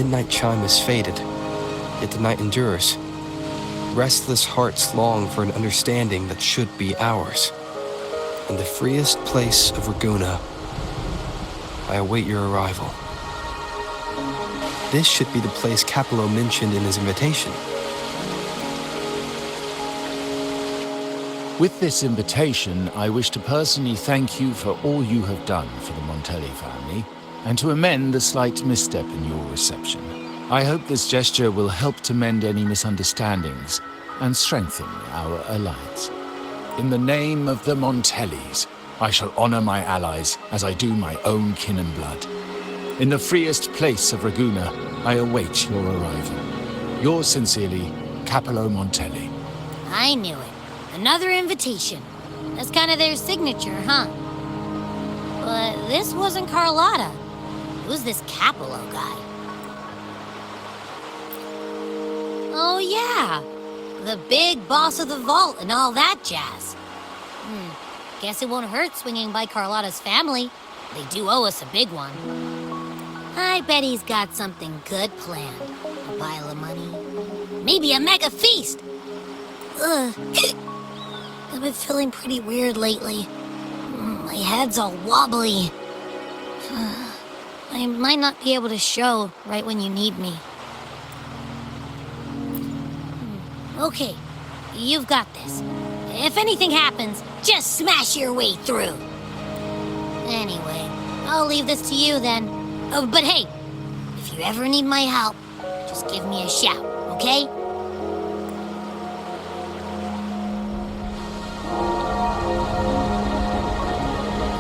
midnight chime has faded, yet the night endures. Restless hearts long for an understanding that should be ours. In the freest place of Raguna, I await your arrival. This should be the place Capello mentioned in his invitation. With this invitation, I wish to personally thank you for all you have done for the Montelli family, and to amend the slight misstep in your reception. I hope this gesture will help to mend any misunderstandings and strengthen our alliance. In the name of the Montellis, I shall honor my allies as I do my own kin and blood. In the freest place of Raguna, I await your arrival. Yours sincerely, Capello Montelli. I knew it. Another invitation. That's kind of their signature, huh? But this wasn't Carlotta. It was this Capello guy. Oh yeah, the big boss of the vault and all that jazz. Guess it won't hurt swinging by Carlotta's family. They do owe us a big one. I bet he's got something good planned. A pile of money. Maybe a mega feast! Ugh. I've been feeling pretty weird lately. My head's all wobbly. I might not be able to show right when you need me. Okay, you've got this. If anything happens, just smash your way through. Anyway, I'll leave this to you then. Oh, but hey, if you ever need my help, just give me a shout, okay?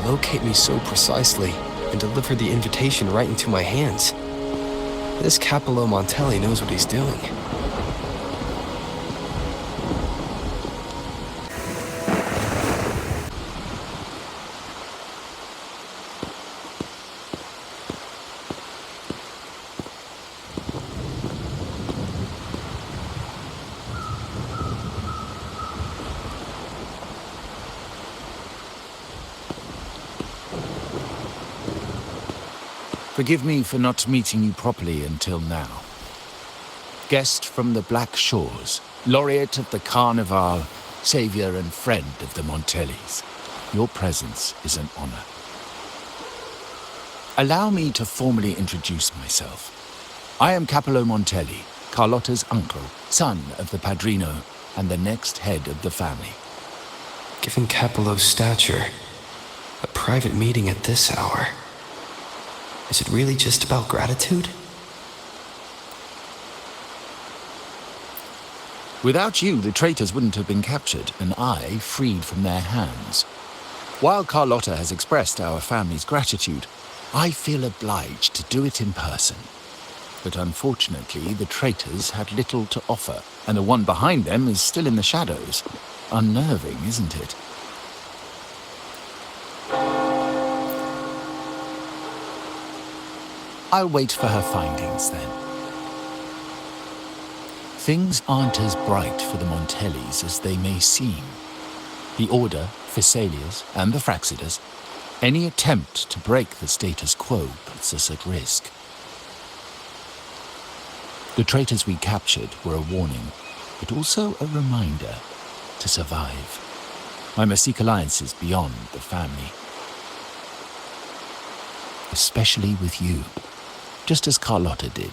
Locate me so precisely and deliver the invitation right into my hands. This Capello Montelli knows what he's doing. Forgive me for not meeting you properly until now. Guest from the Black Shores, laureate of the Carnival, savior and friend of the Montellis. Your presence is an honor. Allow me to formally introduce myself. I am Capello Montelli, Carlotta's uncle, son of the Padrino, and the next head of the family. Given Capello's stature, a private meeting at this hour. Is it really just about gratitude? Without you, the traitors wouldn't have been captured, and I freed from their hands. While Carlotta has expressed our family's gratitude, I feel obliged to do it in person. But unfortunately, the traitors had little to offer, and the one behind them is still in the shadows. Unnerving, isn't it? I'll wait for her findings, then. Things aren't as bright for the Montellis as they may seem. The Order, Physaelias, and the Fraxidas, any attempt to break the status quo puts us at risk. The traitors we captured were a warning, but also a reminder to survive. I must seek alliances beyond the family. Especially with you. Just as Carlotta did.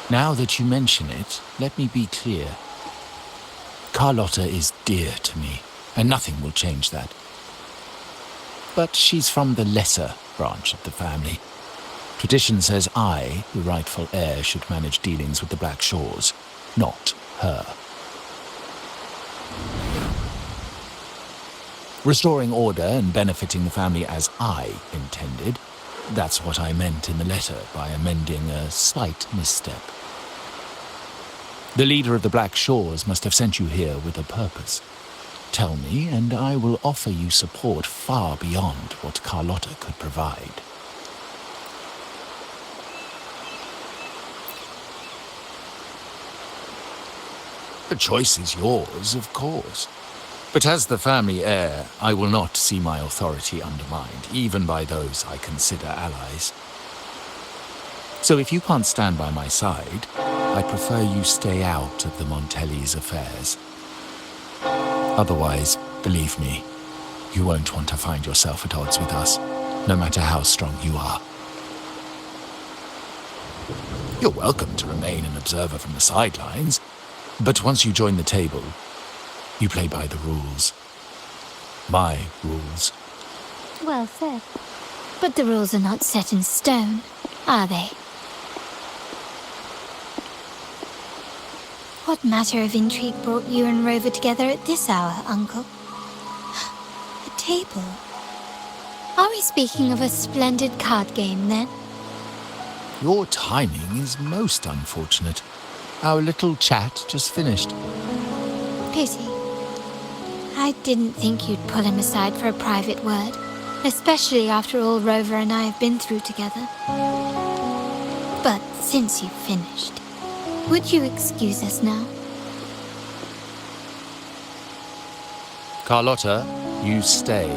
Now that you mention it, let me be clear. Carlotta is dear to me, and nothing will change that. But she's from the lesser branch of the family. Tradition says I, the rightful heir, should manage dealings with the Black Shores, not her. Restoring order and benefiting the family as I intended, that's what I meant in the letter by amending a slight misstep. The leader of the Black Shores must have sent you here with a purpose. Tell me, and I will offer you support far beyond what Carlotta could provide. The choice is yours, of course. But as the family heir, I will not see my authority undermined, even by those I consider allies. So if you can't stand by my side, I prefer you stay out of the Montelli's affairs. Otherwise, believe me, you won't want to find yourself at odds with us, no matter how strong you are. You're welcome to remain an observer from the sidelines, but once you join the table, you play by the rules. My rules. Well said. But the rules are not set in stone, are they? What matter of intrigue brought you and Rover together at this hour, Uncle? A table? Are we speaking of a splendid card game, then? Your timing is most unfortunate. Our little chat just finished. Pity. I didn't think you'd pull him aside for a private word, especially after all Rover and I have been through together. But since you've finished, would you excuse us now? Carlotta, you stay.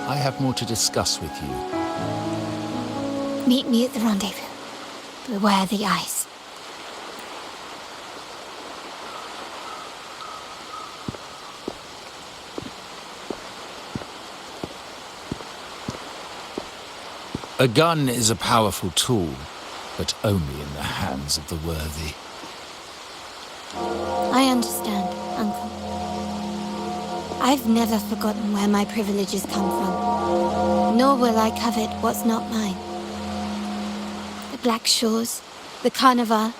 I have more to discuss with you. Meet me at the rendezvous. Beware the ice. A gun is a powerful tool, but only in the hands of the worthy. I understand, Uncle. I've never forgotten where my privileges come from, nor will I covet what's not mine. The Black Shores, the Carnival.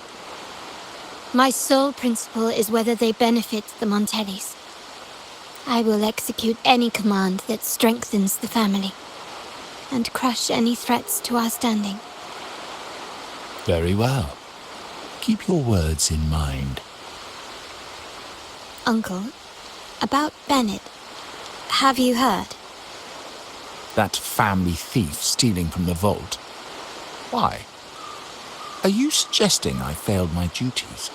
My sole principle is whether they benefit the Montellis. I will execute any command that strengthens the family, and crush any threats to our standing. Very well. Keep your words in mind. Uncle, about Bennett, have you heard? That family thief stealing from the vault. Why? Are you suggesting I failed my duties?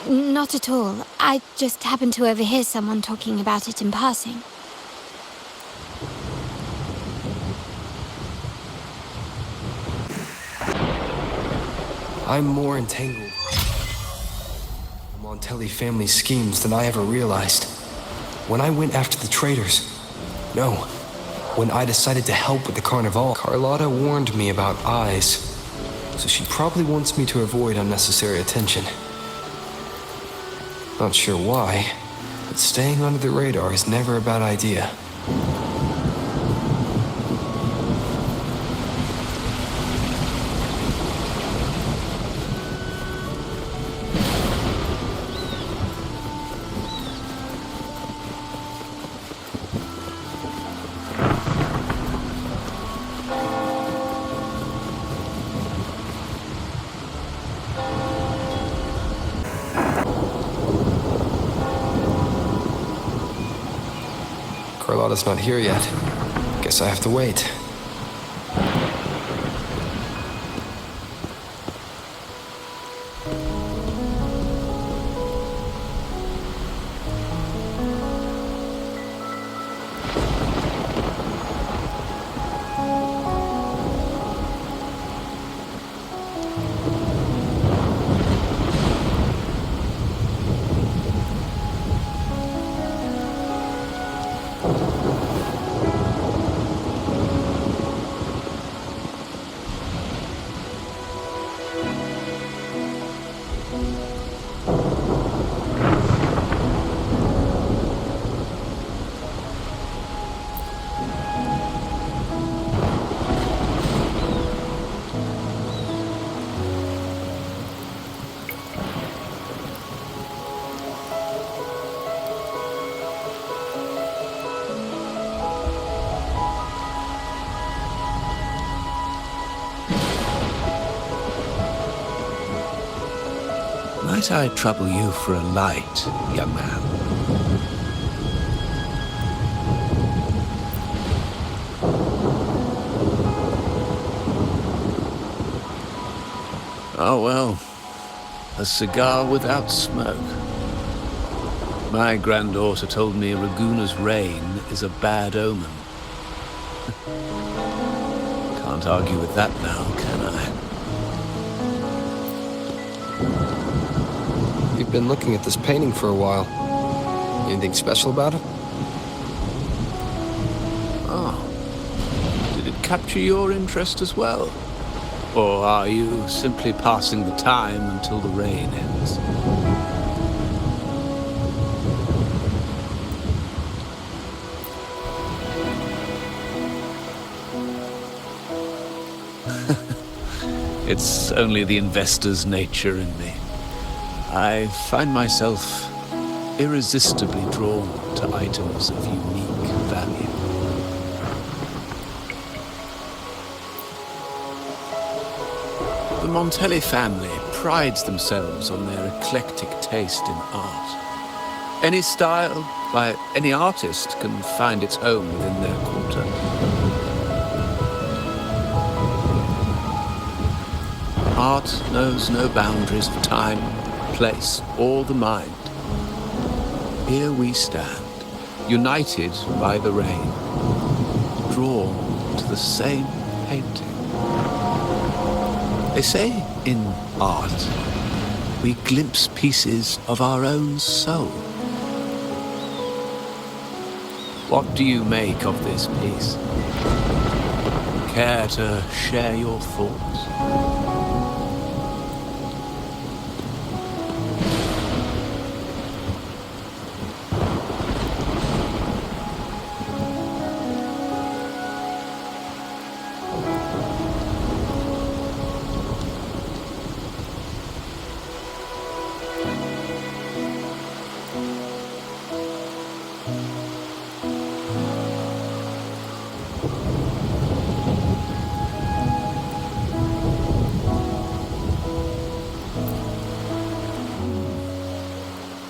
Not at all. I just happened to overhear someone talking about it in passing. I'm more entangled in the Montelli family schemes than I ever realized. When I went after the traitors, no, when I decided to help with the Carnival, Carlotta warned me about eyes, so she probably wants me to avoid unnecessary attention. Not sure why, but staying under the radar is never a bad idea. Carlotta's not here yet. Guess I have to wait. Might I trouble you for a light, young man? Oh well, a cigar without smoke. My granddaughter told me Raguna's rain is a bad omen. Can't argue with that now, can I? You've been looking at this painting for a while. Anything special about it? Oh. Did it capture your interest as well? Or are you simply passing the time until the rain ends? It's only the investor's nature in me. I find myself irresistibly drawn to items of unique value. The Montelli family prides themselves on their eclectic taste in art. Any style by any artist can find its home within their quarter. Art knows no boundaries of time, place, or the mind. Here we stand, united by the rain, drawn to the same painting. They say in art, we glimpse pieces of our own soul. What do you make of this piece? Care to share your thoughts?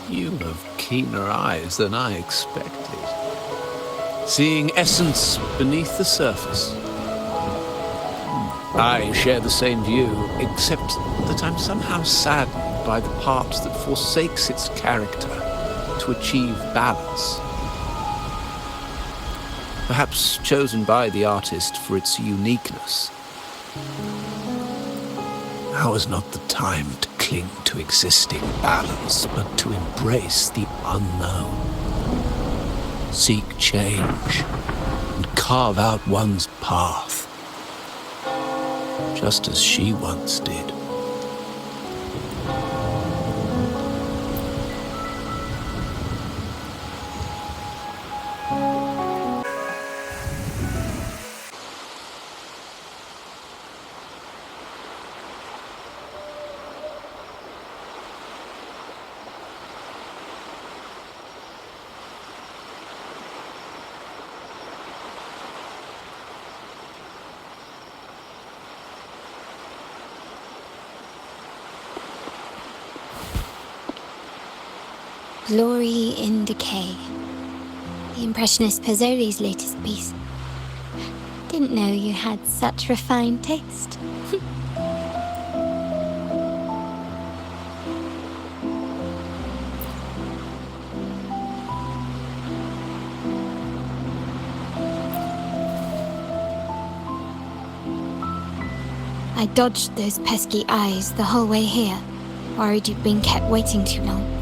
You have keener eyes than I expected. Seeing essence beneath the surface. I share the same view, except that I'm somehow saddened by the part that forsakes its character to achieve balance. Perhaps chosen by the artist for its uniqueness. Now is not the time to cling to existing balance, but to embrace the unknown. Seek change and carve out one's path, just as she once did. Glory in Decay. The Impressionist Pazzoli's latest piece. Didn't know you had such refined taste. I dodged those pesky eyes the whole way here, worried you'd been kept waiting too long.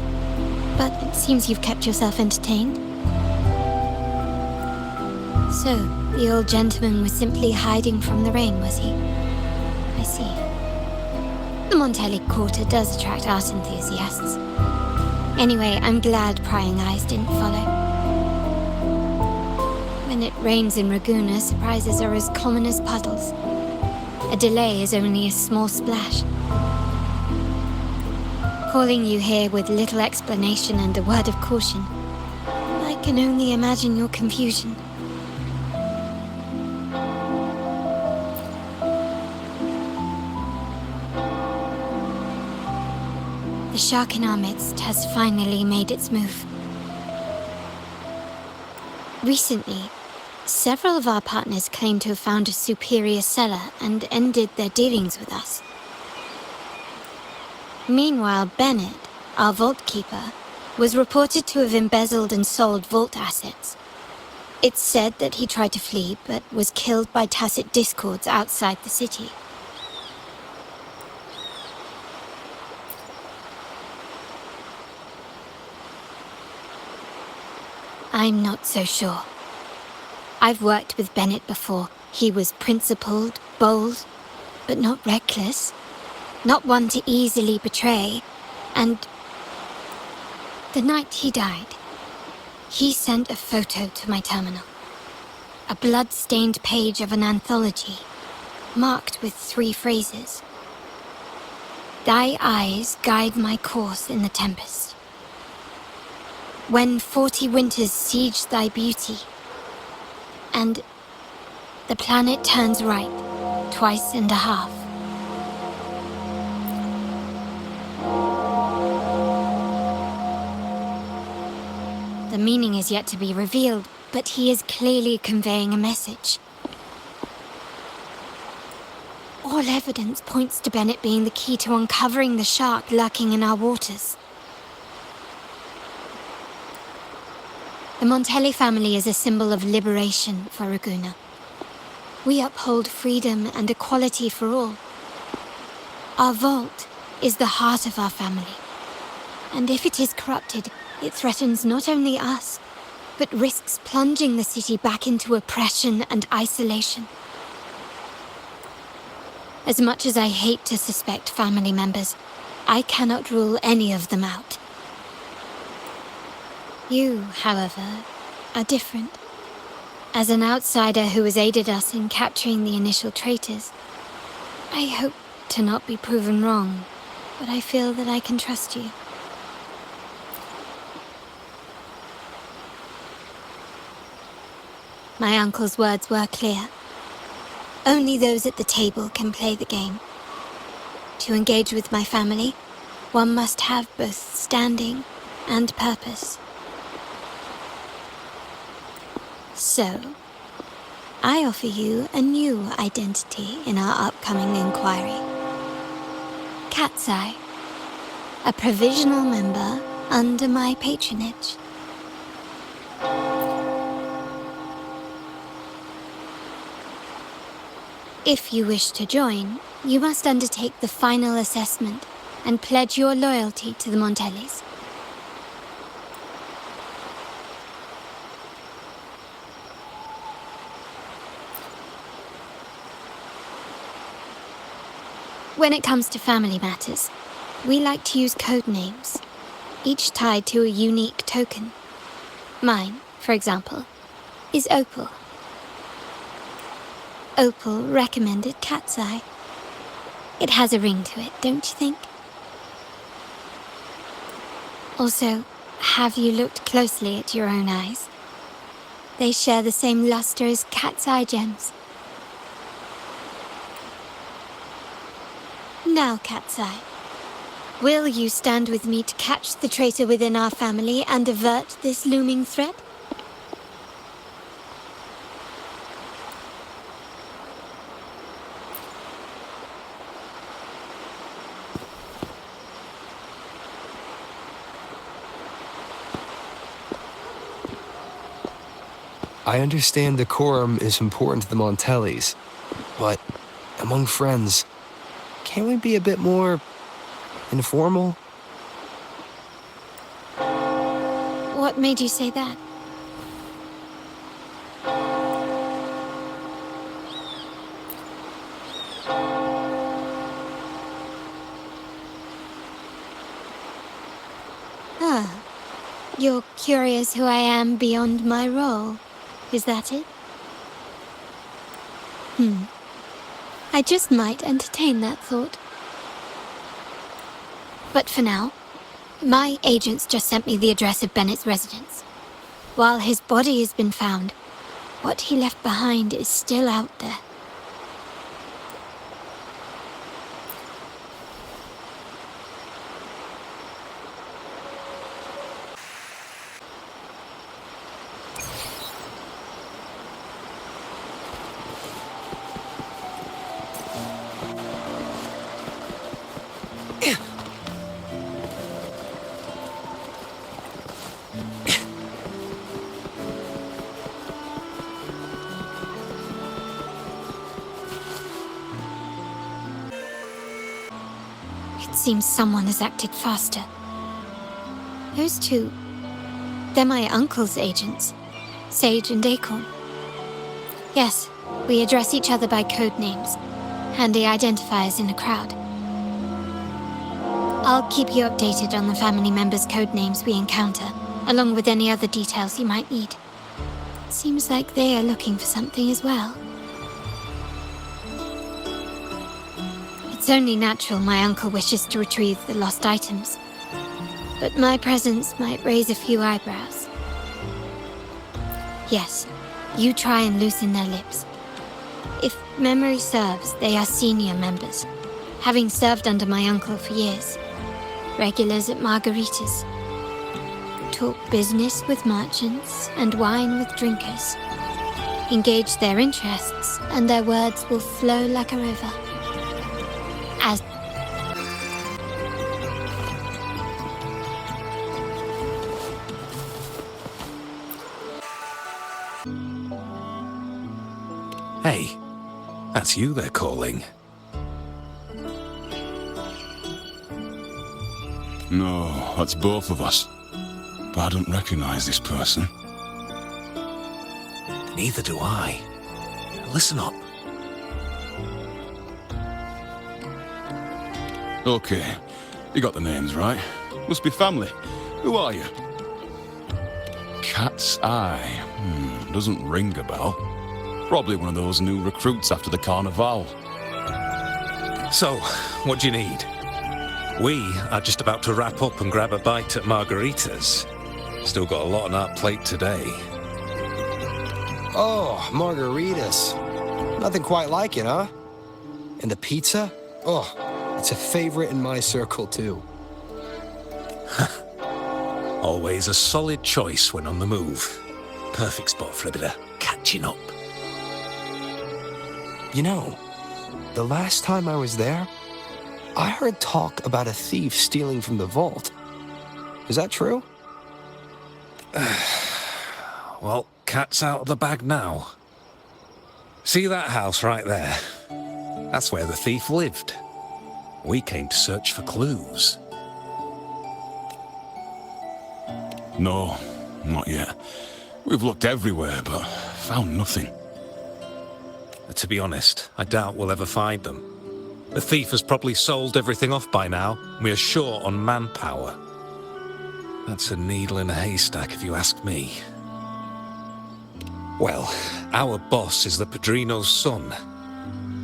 But it seems you've kept yourself entertained. So, the old gentleman was simply hiding from the rain, was he? I see. The Montelli Quarter does attract art enthusiasts. Anyway, I'm glad prying eyes didn't follow. When it rains in Raguna, surprises are as common as puddles. A delay is only a small splash. Calling you here with little explanation and a word of caution. I can only imagine your confusion. The shark in our midst has finally made its move. Recently, several of our partners claimed to have found a superior cellar and ended their dealings with us. Meanwhile, Bennett, our vault keeper, was reported to have embezzled and sold vault assets. It's said that he tried to flee, but was killed by tacit discords outside the city. I'm not so sure. I've worked with Bennett before. He was principled, bold, but not reckless. Not one to easily betray. And the night he died, he sent a photo to my terminal. A blood-stained page of an anthology, marked with 3 phrases. Thy eyes guide my course in the tempest. When 40 winters siege thy beauty, and the planet turns right, twice and a half. The meaning is yet to be revealed, but he is clearly conveying a message. All evidence points to Bennett being the key to uncovering the shark lurking in our waters. The Montelli family is a symbol of liberation for Ragusa. We uphold freedom and equality for all. Our vault is the heart of our family. And if it is corrupted, it threatens not only us, but risks plunging the city back into oppression and isolation. As much as I hate to suspect family members, I cannot rule any of them out. You, however, are different. As an outsider who has aided us in capturing the initial traitors, I hope to not be proven wrong, but I feel that I can trust you. My uncle's words were clear. Only those at the table can play the game. To engage with my family, one must have both standing and purpose. So, I offer you a new identity in our upcoming inquiry. Cat's Eye, a provisional member under my patronage. If you wish to join, you must undertake the final assessment and pledge your loyalty to the Montellis. When it comes to family matters, we like to use code names, each tied to a unique token. Mine, for example, is Opal. Opal recommended Cat's Eye. It has a ring to it, don't you think? Also, have you looked closely at your own eyes? They share the same luster as Cat's Eye gems. Now, Cat's Eye, will you stand with me to catch the traitor within our family and avert this looming threat? I understand decorum is important to the Montellis, but among friends, can't we be a bit more informal? What made you say that? Ah, you're curious who I am beyond my role, is that it? I just might entertain that thought. But for now, my agents just sent me the address of Bennett's residence. While his body has been found, what he left behind is still out there. seems someone has acted faster. Those two, they're my uncle's agents, Sage and Acorn. Yes, we address each other by code names, handy identifiers in a crowd. I'll keep you updated on the family members' code names we encounter, along with any other details you might need. Seems like they are looking for something as well. It's only natural my uncle wishes to retrieve the lost items, but my presence might raise a few eyebrows. Yes, you try and loosen their lips. If memory serves, they are senior members, having served under my uncle for years. Regulars at margaritas. Talk business with merchants and wine with drinkers. Engage their interests, and their words will flow like a river. As Hey, that's you they're calling. No, that's both of us. But I don't recognize this person. Neither do I. Listen up. Okay, you got the names right. Must be family. Who are you? Cat's Eye. Doesn't ring a bell. Probably one of those new recruits after the Carnival. So, what do you need? We are just about to wrap up and grab a bite at margaritas. Still got a lot on our plate today. Oh, margaritas. Nothing quite like it, huh? And the pizza? Oh, it's a favorite in my circle, too. Always a solid choice when on the move. Perfect spot for a bit of catching up. You know, the last time I was there, I heard talk about a thief stealing from the vault. Is that true? Well, cat's out of the bag now. See that house right there? That's where the thief lived. We came to search for clues. No, not yet. We've looked everywhere, but found nothing. To be honest, I doubt we'll ever find them. The thief has probably sold everything off by now. We are short on manpower. That's a needle in a haystack, if you ask me. Well, our boss is the Padrino's son.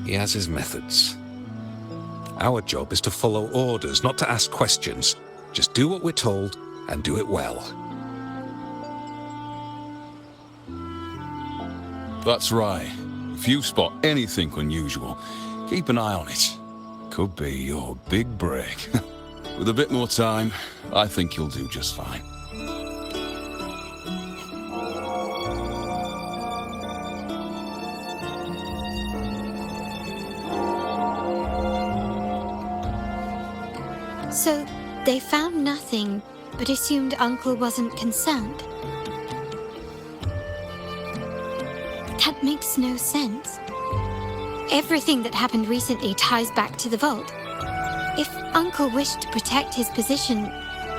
He has his methods. Our job is to follow orders, not to ask questions. Just do what we're told and do it well. That's right. If you spot anything unusual, keep an eye on it. Could be your big break. With a bit more time, I think you'll do just fine. So, they found nothing, but assumed Uncle wasn't concerned. That makes no sense. Everything that happened recently ties back to the vault. If Uncle wished to protect his position,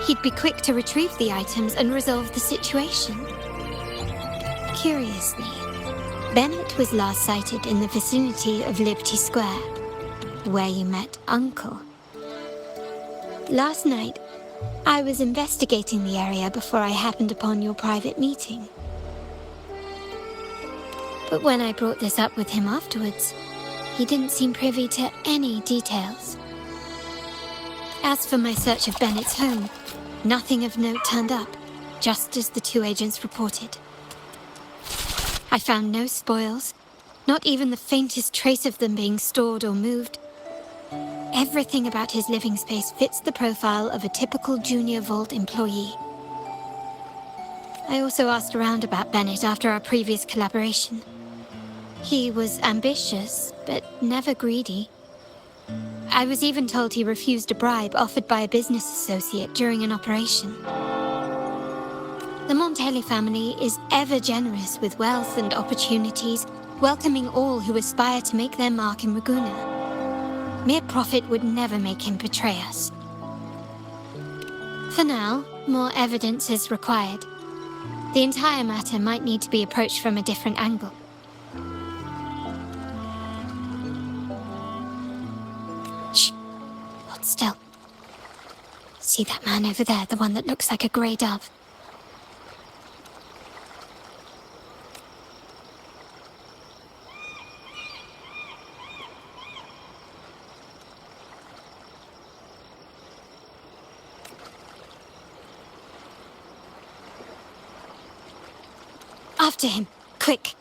he'd be quick to retrieve the items and resolve the situation. Curiously, Bennett was last sighted in the vicinity of Liberty Square, where you met Uncle. Last night, I was investigating the area before I happened upon your private meeting. But when I brought this up with him afterwards, he didn't seem privy to any details. As for my search of Bennett's home, nothing of note turned up, just as the two agents reported. I found no spoils, not even the faintest trace of them being stored or moved. Everything about his living space fits the profile of a typical junior vault employee. I also asked around about Bennett after our previous collaboration. He was ambitious, but never greedy. I was even told he refused a bribe offered by a business associate during an operation. The Montelli family is ever generous with wealth and opportunities, welcoming all who aspire to make their mark in Ragusa. Mere profit would never make him betray us. For now, more evidence is required. The entire matter might need to be approached from a different angle. Shh. Hold still. See that man over there, the one that looks like a grey dove? After him, quick!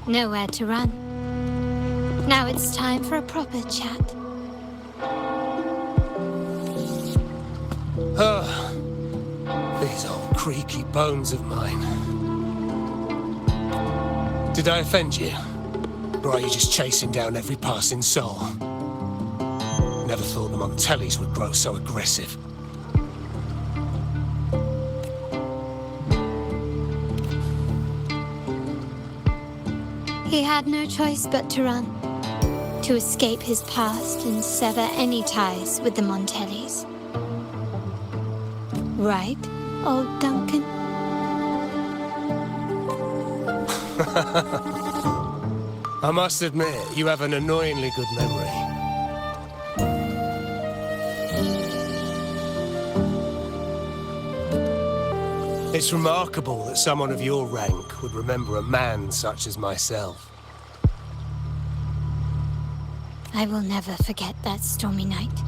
Nowhere to run. Now it's time for a proper chat. These old creaky bones of mine. Did I offend you? Or are you just chasing down every passing soul? Never thought the Montellis would grow so aggressive. He had no choice but to run, to escape his past and sever any ties with the Montellis. Right, old Duncan? I must admit, you have an annoyingly good memory. It's remarkable that someone of your rank would remember a man such as myself. I will never forget that stormy night.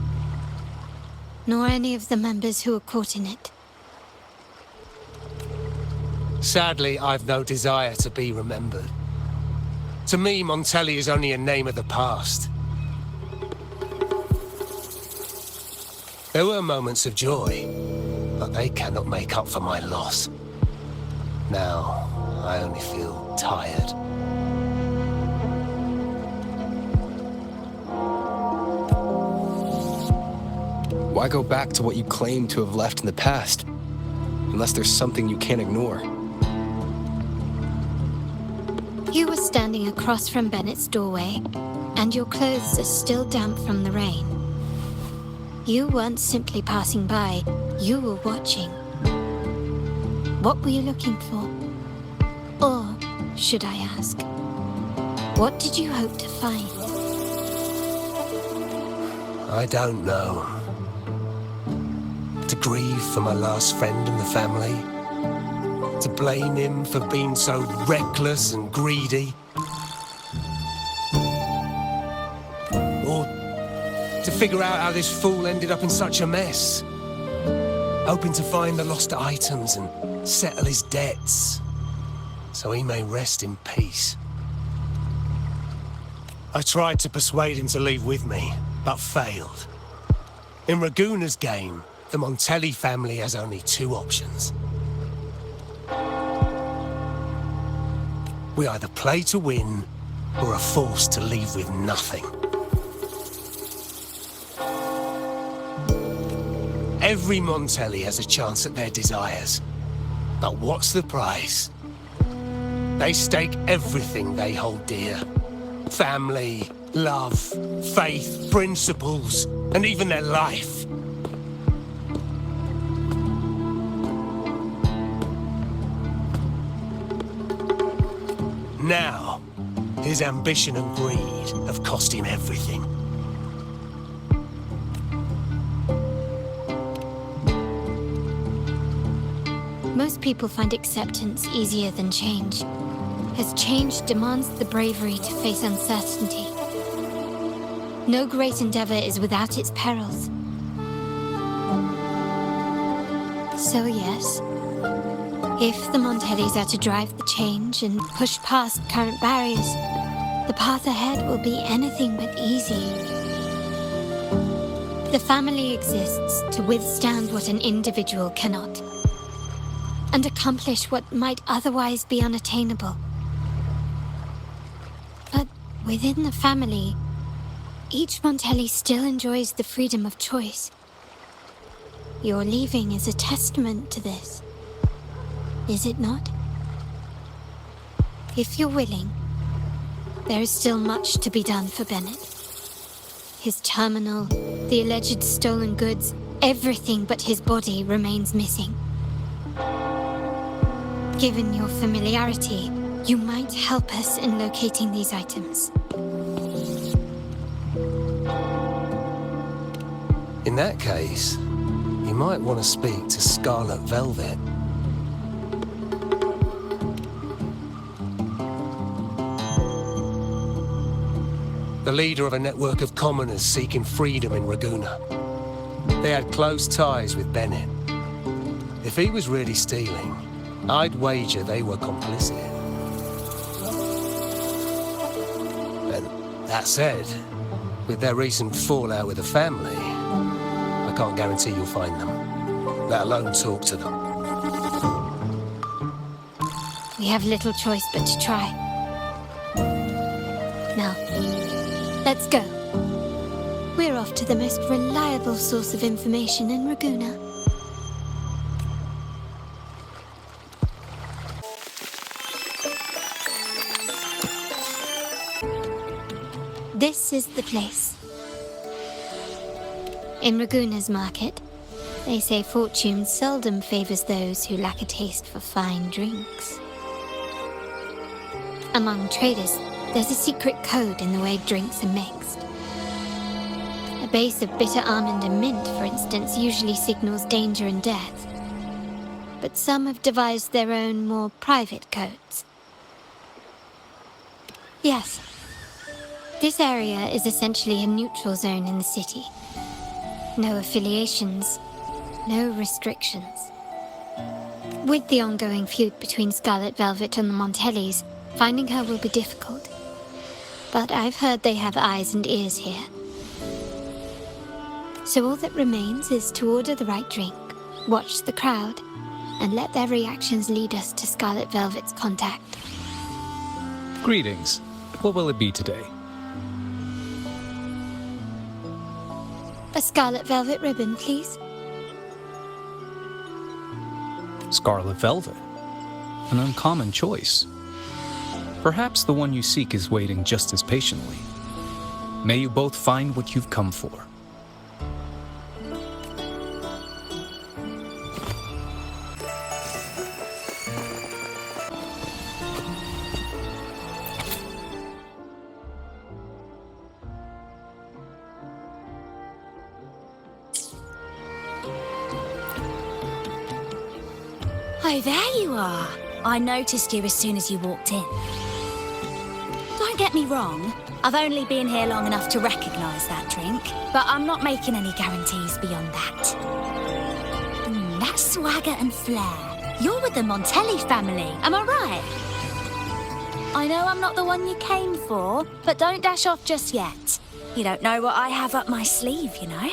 Nor any of the members who were caught in it. Sadly, I've no desire to be remembered. To me, Montelli is only a name of the past. There were moments of joy, but they cannot make up for my loss. Now, I only feel tired. Why go back to what you claim to have left in the past? Unless there's something you can't ignore. You were standing across from Bennett's doorway, and your clothes are still damp from the rain. You weren't simply passing by, you were watching. What were you looking for? Or, should I ask, what did you hope to find? I don't know. To grieve for my last friend and the family? To blame him for being so reckless and greedy? Or to figure out how this fool ended up in such a mess? Hoping to find the lost items and settle his debts, so he may rest in peace. I tried to persuade him to leave with me, but failed. In Raguna's game, the Montelli family has only two options. We either play to win, or are forced to leave with nothing. Every Montelli has a chance at their desires. But what's the price? They stake everything they hold dear. Family, love, faith, principles, and even their life. Now, his ambition and greed have cost him everything. Most people find acceptance easier than change, as change demands the bravery to face uncertainty. No great endeavor is without its perils. So yes, if the Montellis are to drive the change and push past current barriers, the path ahead will be anything but easy. The family exists to withstand what an individual cannot. and accomplish what might otherwise be unattainable. But within the family, each Montelli still enjoys the freedom of choice. Your leaving is a testament to this, is it not? If you're willing, there is still much to be done for Bennett. His terminal, the alleged stolen goods, everything but his body remains missing. Given your familiarity, you might help us in locating these items. In that case, you might want to speak to Scarlet Velvet. The leader of a network of commoners seeking freedom in Raguna. They had close ties with Bennett. If he was really stealing, I'd wager they were complicit. And that said, with their recent fallout with the family, I can't guarantee you'll find them, let alone talk to them. We have little choice but to try. Now, let's go. We're off to the most reliable source of information in Raguna. This is the place. In Raguna's market, they say fortune seldom favors those who lack a taste for fine drinks. Among traders, there's a secret code in the way drinks are mixed. A base of bitter almond and mint, for instance, usually signals danger and death. But some have devised their own, more private codes. Yes. This area is essentially a neutral zone in the city. No affiliations, no restrictions. With the ongoing feud between Scarlet Velvet and the Montellis, finding her will be difficult. But I've heard they have eyes and ears here. So all that remains is to order the right drink, watch the crowd, and let their reactions lead us to Scarlet Velvet's contact. Greetings. What will it be today? A Scarlet Velvet ribbon, please. Scarlet Velvet. An uncommon choice. Perhaps the one you seek is waiting just as patiently. May you both find what you've come for. Oh, there you are. I noticed you as soon as you walked in. Don't get me wrong, I've only been here long enough to recognise that drink, but I'm not making any guarantees beyond that. That swagger and flair. You're with the Montelli family, am I right? I know I'm not the one you came for, but don't dash off just yet. You don't know what I have up my sleeve, you know?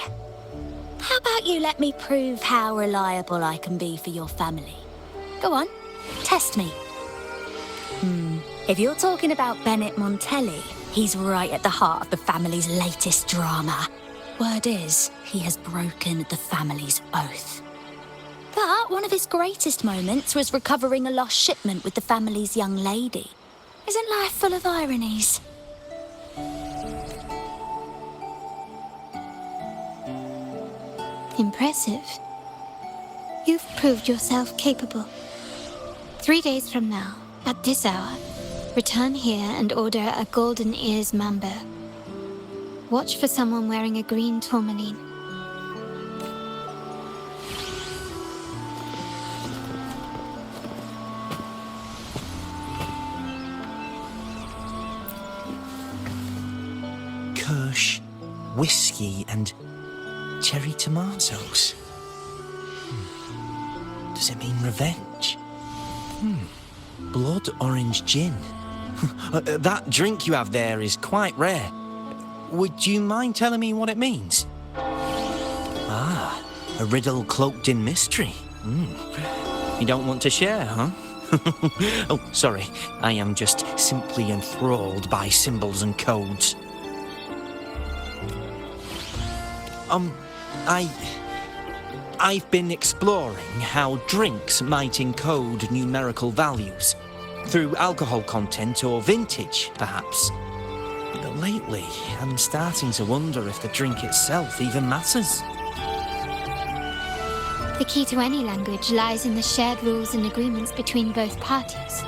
How about you let me prove how reliable I can be for your family? Go on, test me. If you're talking about Bennett Montelli, he's right at the heart of the family's latest drama. Word is, he has broken the family's oath. But one of his greatest moments was recovering a lost shipment with the family's young lady. Isn't life full of ironies? Impressive. You've proved yourself capable. 3 days from now, at this hour, return here and order a golden ears mambo. Watch for someone wearing a green tourmaline. Kirsch, whiskey, and cherry tomatoes. Does it mean revenge? Blood orange gin. That drink you have there is quite rare. Would you mind telling me what it means? Ah, a riddle cloaked in mystery. You don't want to share, huh? Oh, sorry. I am just simply enthralled by symbols and codes. I've been exploring how drinks might encode numerical values. Through alcohol content or vintage, perhaps. But lately, I'm starting to wonder if the drink itself even matters. The key to any language lies in the shared rules and agreements between both parties.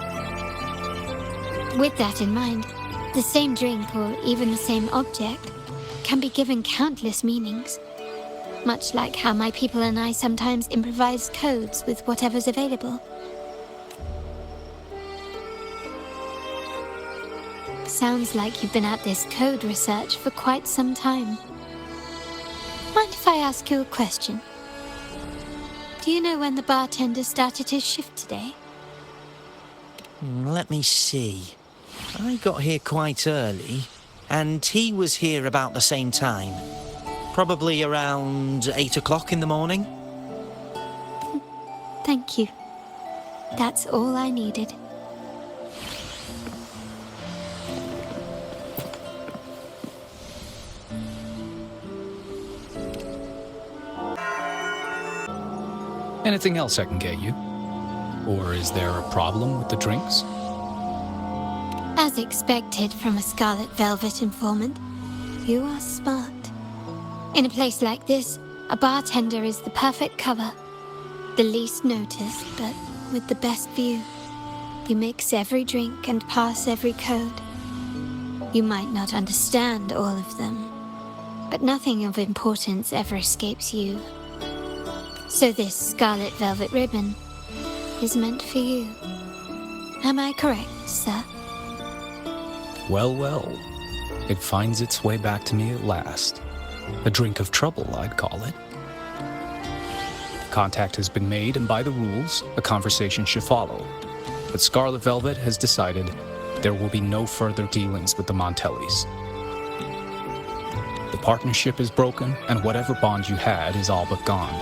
With that in mind, the same drink or even the same object can be given countless meanings. Much like how my people and I sometimes improvise codes with whatever's available. Sounds like you've been at this code research for quite some time. Mind if I ask you a question? Do you know when the bartender started his shift today? Let me see. I got here quite early, and he was here about the same time. Probably around 8 o'clock in the morning. Thank you. That's all I needed. Anything else I can get you? Or is there a problem with the drinks? As expected from a Scarlet Velvet informant, you are smart. In a place like this, a bartender is the perfect cover. The least noticed, but with the best view. You mix every drink and pass every code. You might not understand all of them, but nothing of importance ever escapes you. So this Scarlet Velvet ribbon is meant for you. Am I correct, sir? Well, well. It finds its way back to me at last. A drink of trouble, I'd call it. Contact has been made, and by the rules, a conversation should follow. But Scarlet Velvet has decided there will be no further dealings with the Montellis. The partnership is broken, and whatever bond you had is all but gone.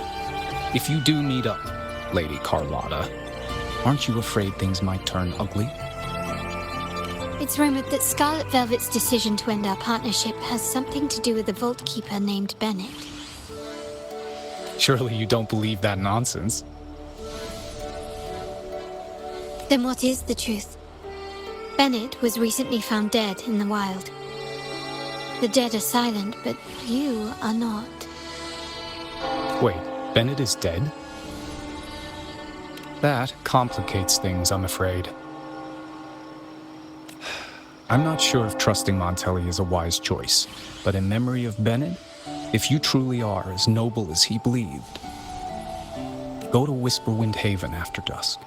If you do meet up, Lady Carlotta, aren't you afraid things might turn ugly? It's rumored that Scarlet Velvet's decision to end our partnership has something to do with a vault keeper named Bennett. Surely you don't believe that nonsense. Then what is the truth? Bennett was recently found dead in the wild. The dead are silent, but you are not. Wait, Bennett is dead? That complicates things, I'm afraid. I'm not sure if trusting Montelli is a wise choice, but in memory of Bennett, if you truly are as noble as he believed, go to Whisperwind Haven after dusk.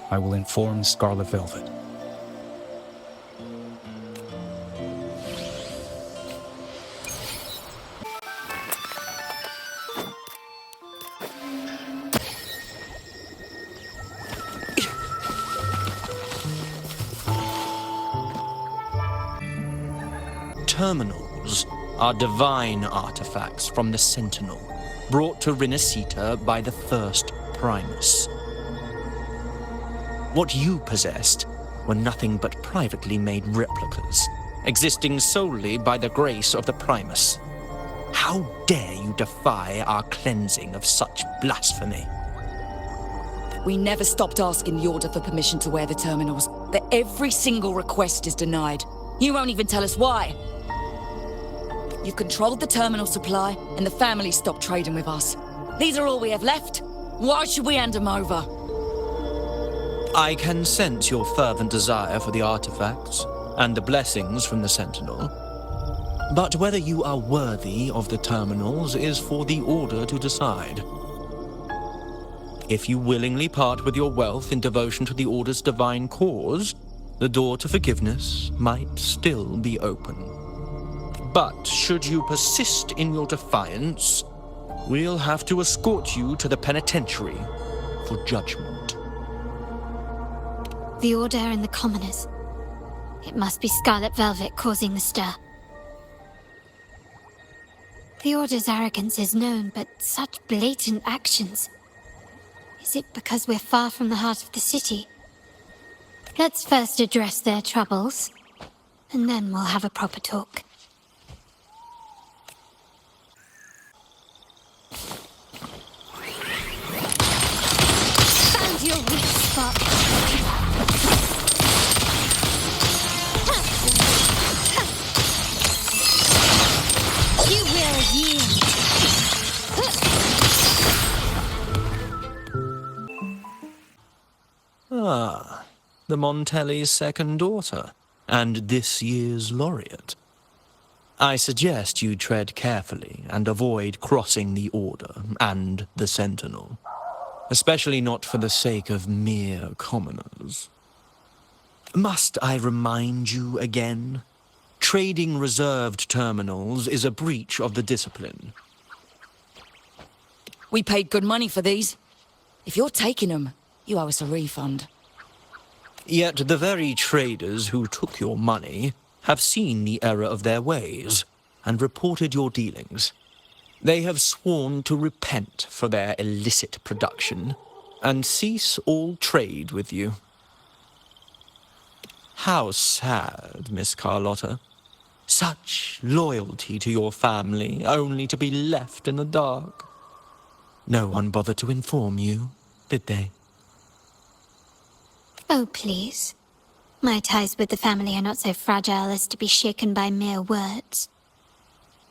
I will inform Scarlet Velvet. Terminals are divine artifacts from the Sentinel, brought to Rinasita by the first Primus. What you possessed were nothing but privately made replicas, existing solely by the grace of the Primus. How dare you defy our cleansing of such blasphemy? We never stopped asking the Order for permission to wear the terminals, but every single request is denied. You won't even tell us why. You've controlled the terminal supply, and the family stopped trading with us. These are all we have left. Why should we hand them over? I can sense your fervent desire for the artifacts and the blessings from the Sentinel. But whether you are worthy of the terminals is for the Order to decide. If you willingly part with your wealth in devotion to the Order's divine cause, the door to forgiveness might still be open. But should you persist in your defiance, we'll have to escort you to the penitentiary for judgment. The Order and the Commoners. It must be Scarlet Velvet causing the stir. The Order's arrogance is known, but such blatant actions. Is it because we're far from the heart of the city? Let's first address their troubles, and then we'll have a proper talk. Found your weak spot. You will yield. Ah, the Montelli's second daughter, and this year's laureate. I suggest you tread carefully and avoid crossing the Order and the Sentinel, especially not for the sake of mere commoners. Must I remind you again? Trading reserved terminals is a breach of the discipline. We paid good money for these. If you're taking them, you owe us a refund. Yet the very traders who took your money have seen the error of their ways and reported your dealings. They have sworn to repent for their illicit production and cease all trade with you. How sad, Miss Carlotta. Such loyalty to your family, only to be left in the dark. No one bothered to inform you, did they? Oh, please. My ties with the family are not so fragile as to be shaken by mere words.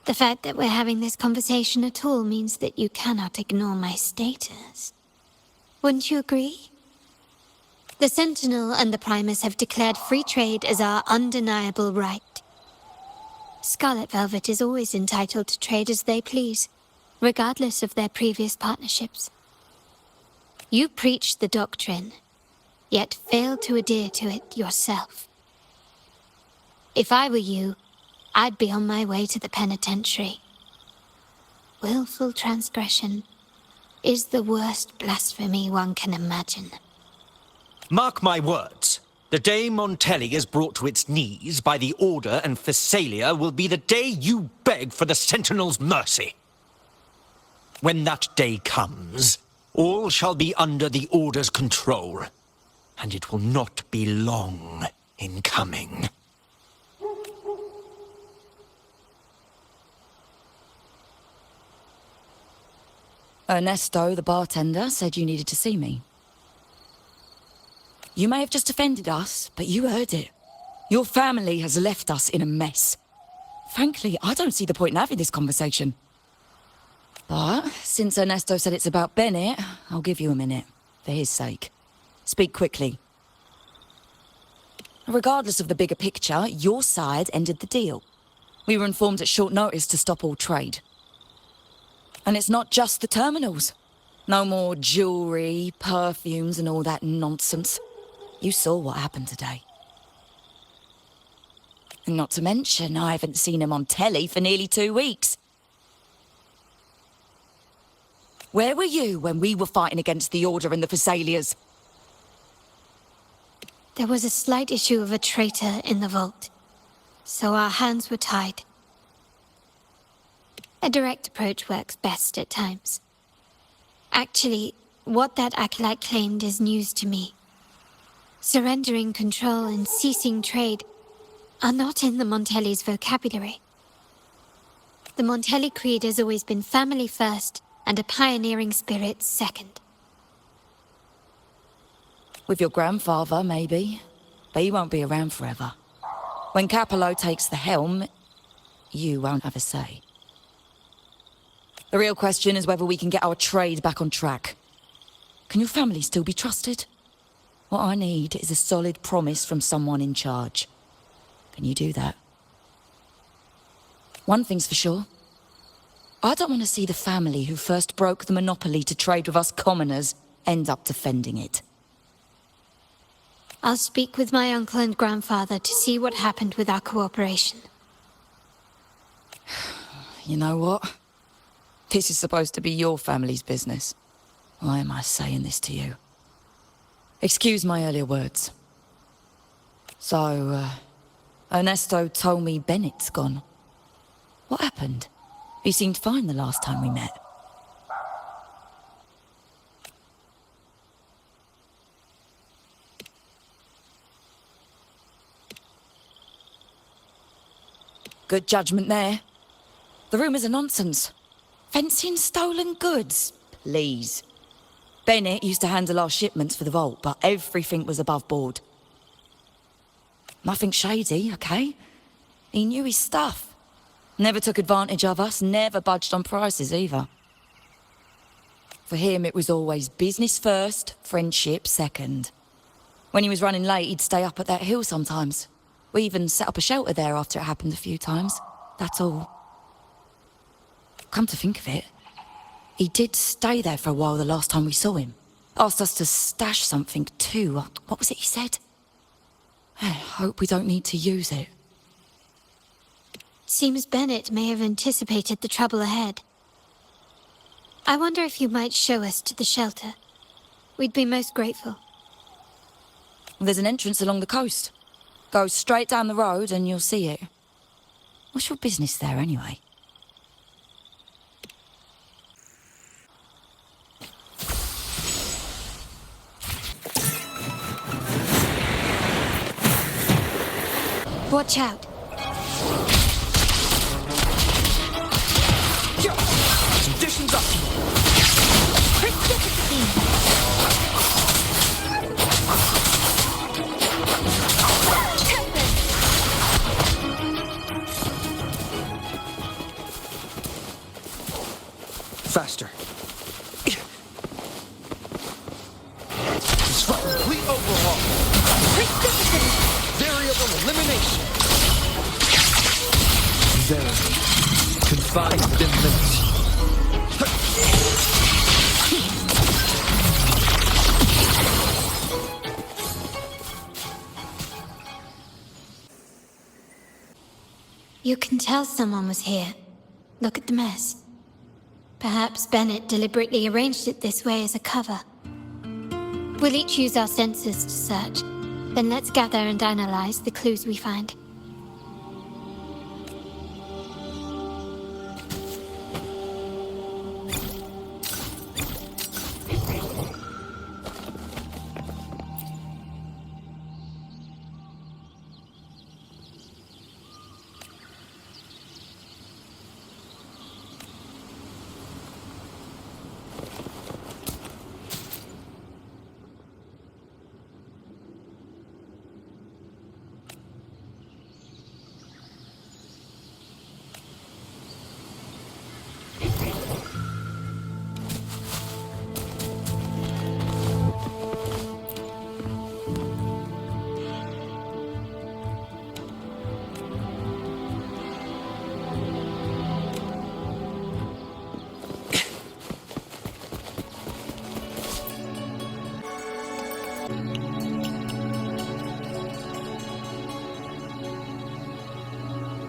The fact that we're having this conversation at all means that you cannot ignore my status. Wouldn't you agree? The Sentinel and the Primus have declared free trade as our undeniable right. Scarlet Velvet is always entitled to trade as they please, regardless of their previous partnerships. You preach the doctrine, yet fail to adhere to it yourself. If I were you, I'd be on my way to the penitentiary. Willful transgression is the worst blasphemy one can imagine. Mark my words. The day Montelli is brought to its knees by the Order and Phasalia will be the day you beg for the Sentinel's mercy. When that day comes, all shall be under the Order's control, and it will not be long in coming. Ernesto, the bartender, said you needed to see me. You may have just offended us, but you heard it. Your family has left us in a mess. Frankly, I don't see the point in having this conversation. But since Ernesto said it's about Bennett, I'll give you a minute, for his sake. Speak quickly. Regardless of the bigger picture, your side ended the deal. We were informed at short notice to stop all trade. And it's not just the terminals. No more jewelry, perfumes, and all that nonsense. You saw what happened today. And not to mention, I haven't seen him on telly for nearly 2 weeks. Where were you when we were fighting against the Order and the Phasalias? There was a slight issue of a traitor in the vault, so our hands were tied. A direct approach works best at times. Actually, what that acolyte claimed is news to me. Surrendering control and ceasing trade are not in the Montelli's vocabulary. The Montelli creed has always been family first and a pioneering spirit second. With your grandfather, maybe. But he won't be around forever. When Capello takes the helm, you won't have a say. The real question is whether we can get our trade back on track. Can your family still be trusted? What I need is a solid promise from someone in charge. Can you do that? One thing's for sure. I don't want to see the family who first broke the monopoly to trade with us commoners end up defending it. I'll speak with my uncle and grandfather to see what happened with our cooperation. You know what? This is supposed to be your family's business. Why am I saying this to you? Excuse my earlier words. So, Ernesto told me Bennett's gone. What happened? He seemed fine the last time we met. Good judgment there. The rumours are nonsense. Fencing stolen goods? Please. Bennett used to handle our shipments for the vault, but everything was above board. Nothing shady, okay? He knew his stuff. Never took advantage of us, never budged on prices either. For him, it was always business first, friendship second. When he was running late, he'd stay up at that hill sometimes. We even set up a shelter there after it happened a few times. That's all. Come to think of it, he did stay there for a while the last time we saw him. Asked us to stash something too. What was it he said? I hope we don't need to use it. Seems Bennett may have anticipated the trouble ahead. I wonder if you might show us to the shelter. We'd be most grateful. There's an entrance along the coast. Go straight down the road and you'll see it. What's your business there anyway? Watch out. Conditions up! Faster. It's a complete overhaul. Variable elimination. Verity. Confined within limits. You can tell someone was here. Look at the mess. Perhaps Bennett deliberately arranged it this way as a cover. We'll each use our senses to search. Then let's gather and analyze the clues we find.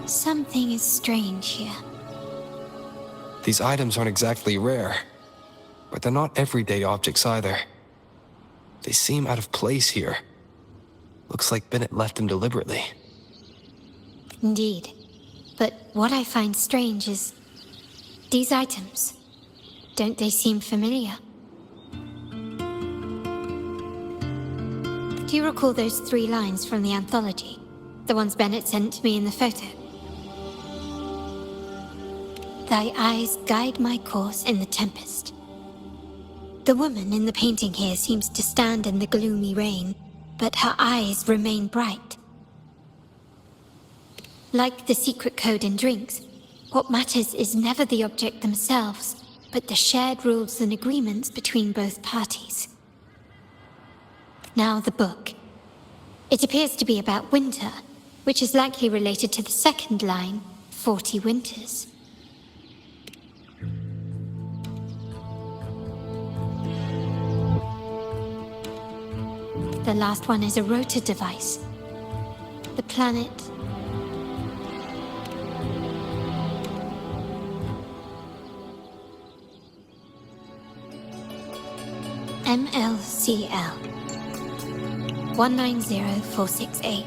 Something is strange here. These items aren't exactly rare, but they're not everyday objects either. They seem out of place here. Looks like Bennett left them deliberately. Indeed. But what I find strange is... these items. Don't they seem familiar? Do you recall those 3 lines from the anthology? The ones Bennett sent me in the photo? Thy eyes guide my course in the tempest. The woman in the painting here seems to stand in the gloomy rain, but her eyes remain bright. Like the secret code in drinks, what matters is never the object themselves, but the shared rules and agreements between both parties. Now the book. It appears to be about winter, which is likely related to the second line, 40 winters. The last one is a rotor device. The planet... MLCL 190468.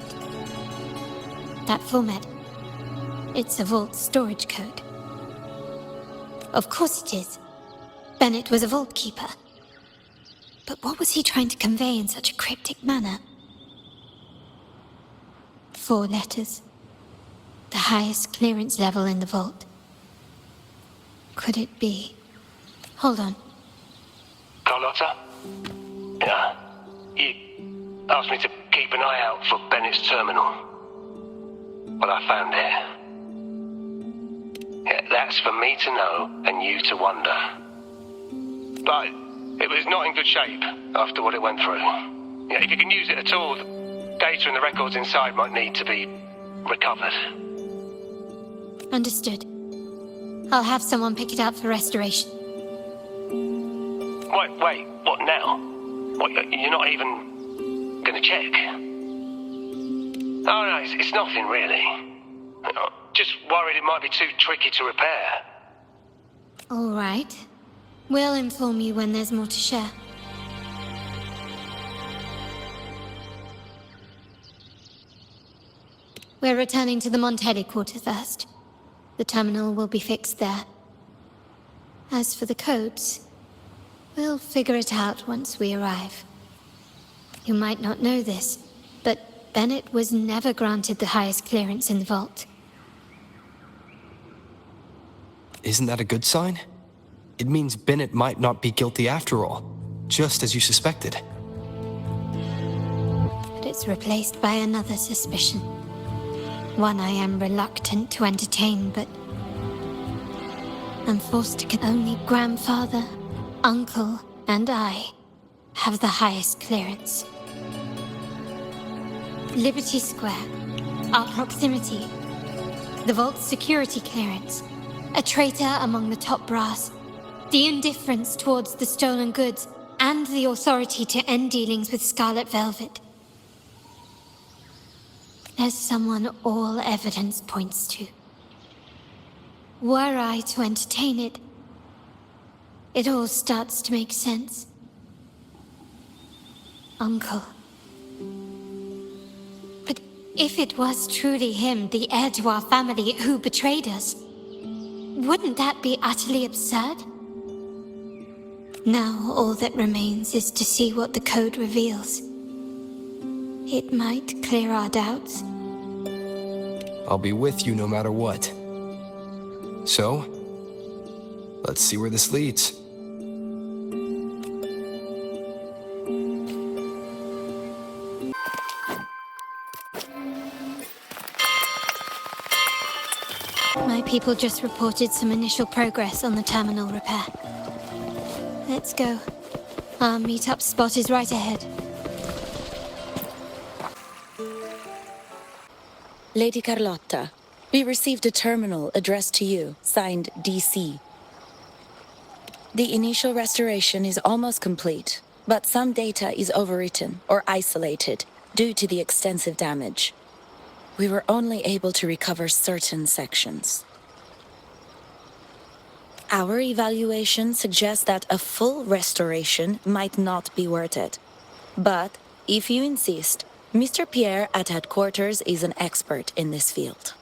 That format. It's a vault storage code. Of course it is. Bennett was a vault keeper. But what was he trying to convey in such a cryptic manner? 4 letters. the highest clearance level in the vault. Could it be? Hold on. Carlotta? Yeah. You asked me to keep an eye out for Bennett's terminal. Well, I found it. Yeah, that's for me to know and you to wonder. But it was not in good shape after what it went through. Yeah, if you can use it at all, the data and the records inside might need to be recovered. Understood. I'll have someone pick it up for restoration. Wait, what now? What, you're not even gonna check? Oh no, it's nothing really. Just worried it might be too tricky to repair. All right. We'll inform you when there's more to share. We're returning to the Montelli quarter first. The terminal will be fixed there. As for the codes, we'll figure it out once we arrive. You might not know this, but Bennett was never granted the highest clearance in the vault. Isn't that a good sign? It means Bennett might not be guilty after all, just as you suspected. But it's replaced by another suspicion. One I am reluctant to entertain, but I'm forced to only grandfather, uncle, and I have the highest clearance. Liberty Square, our proximity, the vault's security clearance, a traitor among the top brass, the indifference towards the stolen goods, and the authority to end dealings with Scarlet Velvet. There's someone all evidence points to. Were I to entertain it, it all starts to make sense. Uncle. But if it was truly him, the heir to our family, who betrayed us, wouldn't that be utterly absurd? Now all that remains is to see what the code reveals. It might clear our doubts. I'll be with you no matter what. So, let's see where this leads. My people just reported some initial progress on the terminal repair. Let's go. Our meet-up spot is right ahead. Lady Carlotta, we received a terminal addressed to you, signed DC. The initial restoration is almost complete, but some data is overwritten or isolated due to the extensive damage. We were only able to recover certain sections. Our evaluation suggests that a full restoration might not be worth it. But, if you insist, Mr. Pierre at headquarters is an expert in this field.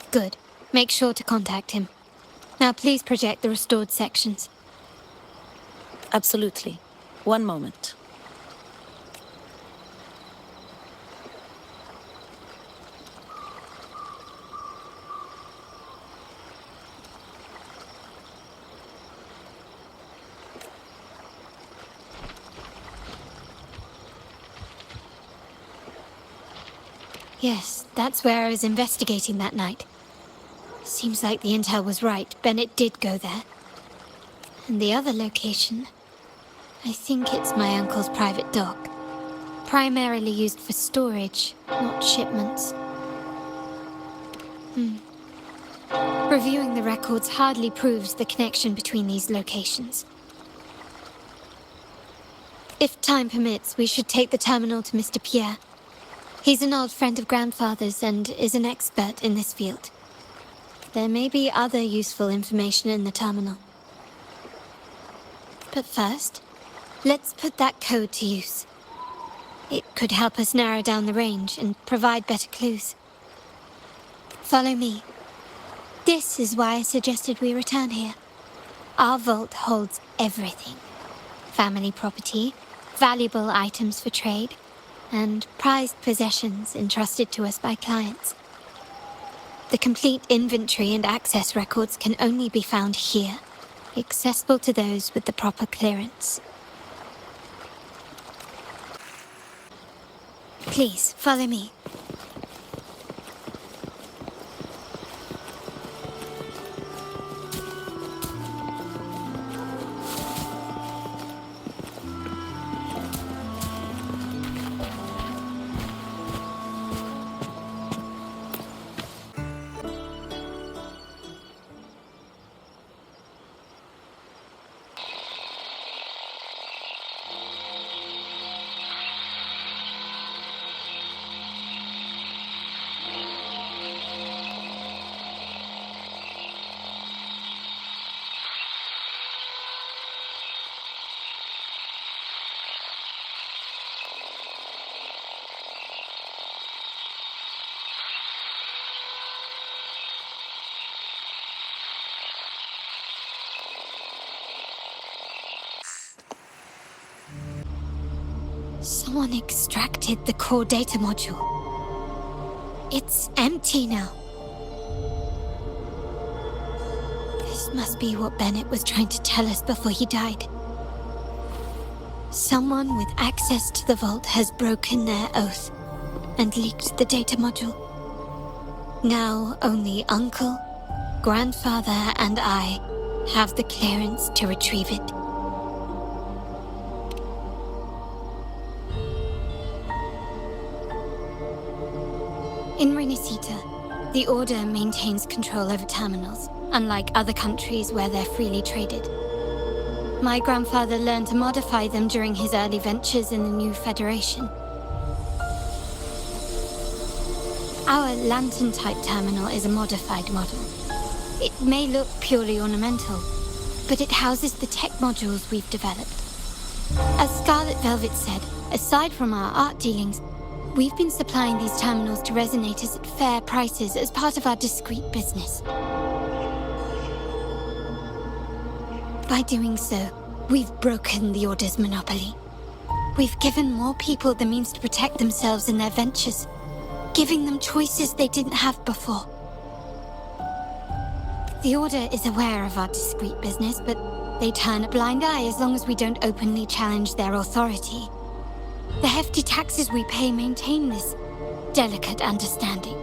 Good. Make sure to contact him. Now please project the restored sections. Absolutely. One moment. Yes, that's where I was investigating that night. Seems like the intel was right. Bennett did go there. And the other location, I think it's my uncle's private dock. Primarily used for storage, not shipments. Reviewing the records hardly proves the connection between these locations. If time permits, we should take the terminal to Mr. Pierre. He's an old friend of Grandfather's and is an expert in this field. There may be other useful information in the terminal. But first, let's put that code to use. It could help us narrow down the range and provide better clues. Follow me. This is why I suggested we return here. Our vault holds everything. Family property, valuable items for trade, and prized possessions entrusted to us by clients. The complete inventory and access records can only be found here, accessible to those with the proper clearance. Please, follow me. Someone extracted the core data module. It's empty now. This must be what Bennett was trying to tell us before he died. Someone with access to the vault has broken their oath and leaked the data module. Now only Uncle, Grandfather, and I have the clearance to retrieve it. In Renisita, the Order maintains control over terminals, unlike other countries where they're freely traded. My grandfather learned to modify them during his early ventures in the new Federation. Our lantern-type terminal is a modified model. It may look purely ornamental, but it houses the tech modules we've developed. As Scarlet Velvet said, aside from our art dealings, we've been supplying these terminals to resonators at fair prices as part of our discreet business. By doing so, we've broken the Order's monopoly. We've given more people the means to protect themselves in their ventures, giving them choices they didn't have before. The Order is aware of our discreet business, but they turn a blind eye as long as we don't openly challenge their authority. The hefty taxes we pay maintain this delicate understanding.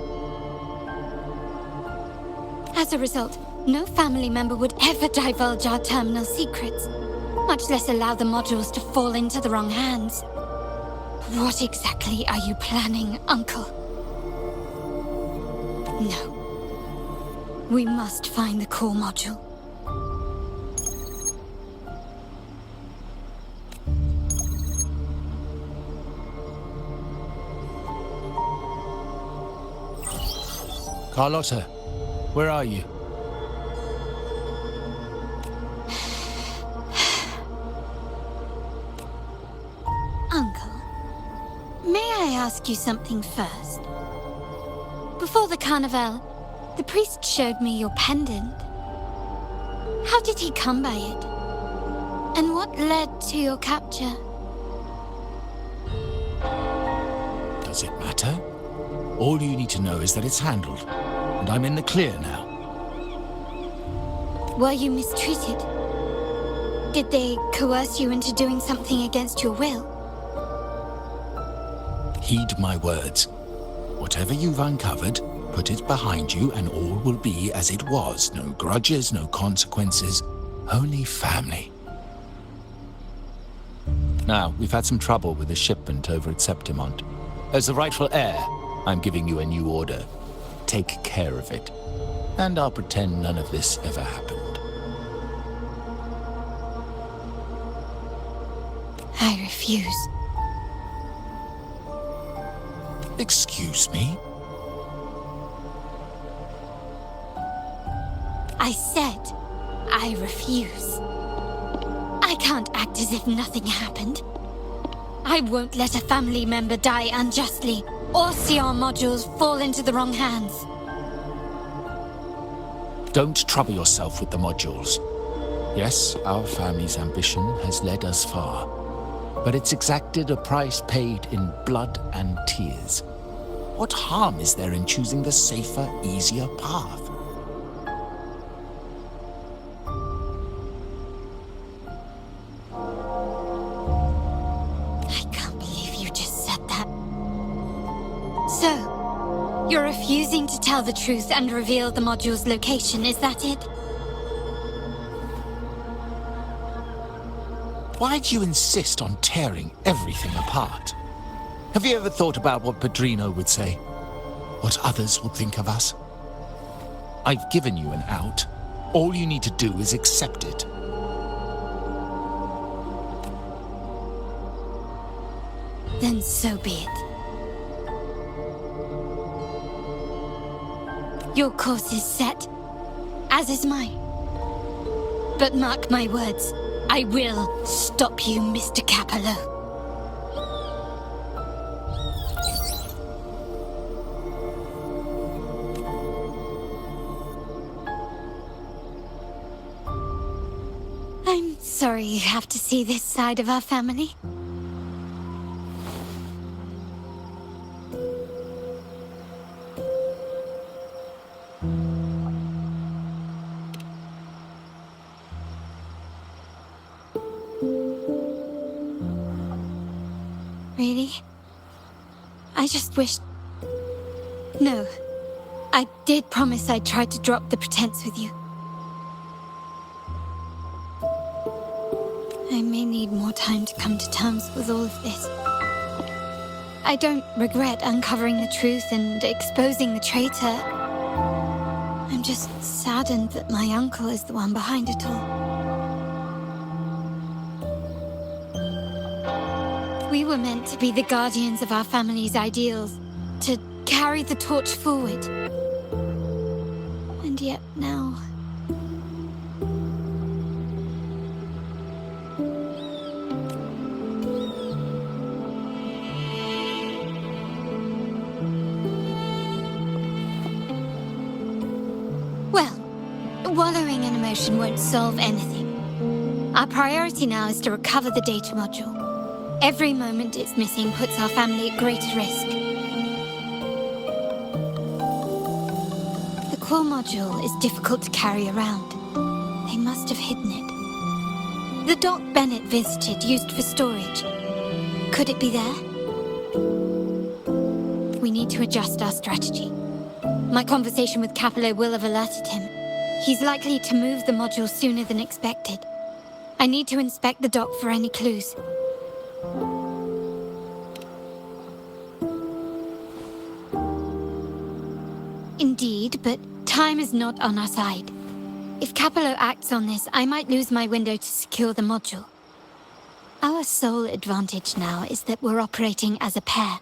As a result, no family member would ever divulge our terminal secrets, much less allow the modules to fall into the wrong hands. What exactly are you planning, Uncle? No. We must find the core module. Carlotta, where are you? Uncle, may I ask you something first? Before the carnival, the priest showed me your pendant. How did he come by it? And what led to your capture? Does it matter? All you need to know is that it's handled, and I'm in the clear now. Were you mistreated? Did they coerce you into doing something against your will? Heed my words. Whatever you've uncovered, put it behind you and all will be as it was. No grudges, no consequences, only family. Now, we've had some trouble with the shipment over at Septimont. As the rightful heir, I'm giving you a new order. Take care of it. And I'll pretend none of this ever happened. I refuse. Excuse me? I said, I refuse. I can't act as if nothing happened. I won't let a family member die unjustly, or see our modules fall into the wrong hands. Don't trouble yourself with the modules. Yes, our family's ambition has led us far, but it's exacted a price paid in blood and tears. What harm is there in choosing the safer, easier path? I can't believe you just said that. So, you're refusing to tell the truth and reveal the module's location, is that it? Why do you insist on tearing everything apart? Have you ever thought about what Padrino would say? What others would think of us? I've given you an out. All you need to do is accept it. Then so be it. Your course is set, as is mine. But mark my words, I will stop you, Mr. Capello. I'm sorry you have to see this side of our family. Really? I just wished... No. I did promise I'd try to drop the pretense with you. I may need more time to come to terms with all of this. I don't regret uncovering the truth and exposing the traitor. I'm just saddened that my uncle is the one behind it all. We were meant to be the guardians of our family's ideals, to carry the torch forward. And yet now... Well, wallowing in emotion won't solve anything. Our priority now is to recover the data module. Every moment it's missing puts our family at greater risk. The core module is difficult to carry around. They must have hidden it. The dock Bennett visited used for storage. Could it be there? We need to adjust our strategy. My conversation with Capello will have alerted him. He's likely to move the module sooner than expected. I need to inspect the dock for any clues. Indeed, but time is not on our side. If Capello acts on this, I might lose my window to secure the module. Our sole advantage now is that we're operating as a pair.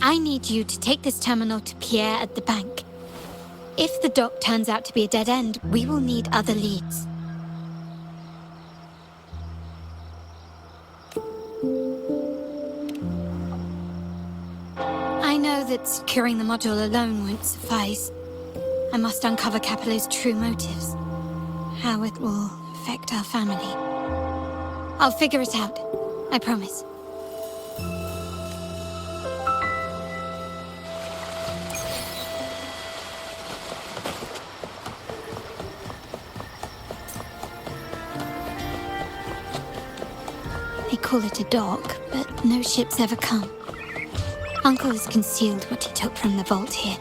I need you to take this terminal to Pierre at the bank. If the dock turns out to be a dead end, we will need other leads. I know that securing the module alone won't suffice. I must uncover Capello's true motives. How it will affect our family. I'll figure it out. I promise. They call it a dock, but no ships ever come. Uncle has concealed what he took from the vault here.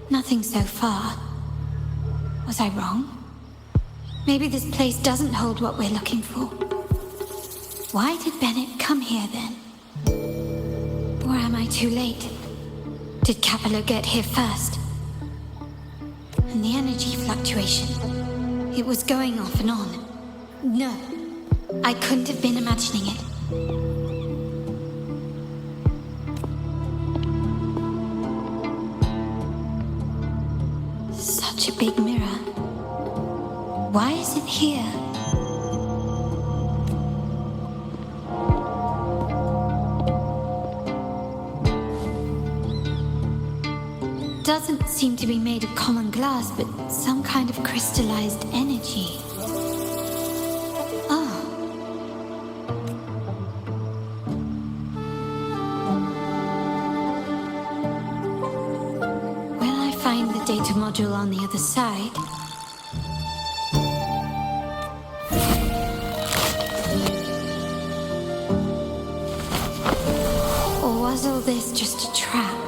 Nothing so far. Was I wrong? Maybe this place doesn't hold what we're looking for. Why did Bennett come here then? Or am I too late? Did Capello get here first? And the energy fluctuation. It was going off and on. No, I couldn't have been imagining it. Such a big mirror. Why is it here? Doesn't seem to be made of common glass, but some kind of crystallized energy. Oh. Will I find the data module on the other side? Or was all this just a trap?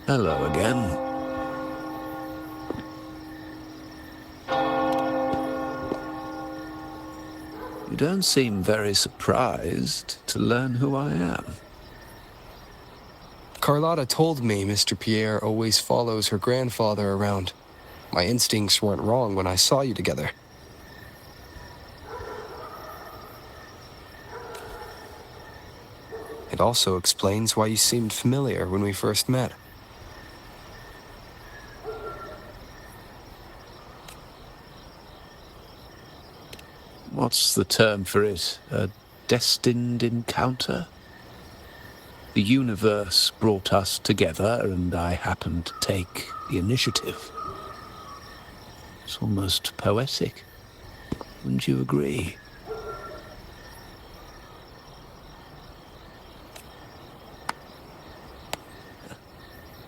Hello again. You don't seem very surprised to learn who I am. Carlotta told me Mr. Pierre always follows her grandfather around. My instincts weren't wrong when I saw you together. It also explains why you seemed familiar when we first met. What's the term for it? A destined encounter? The universe brought us together, and I happened to take the initiative. It's almost poetic. Wouldn't you agree?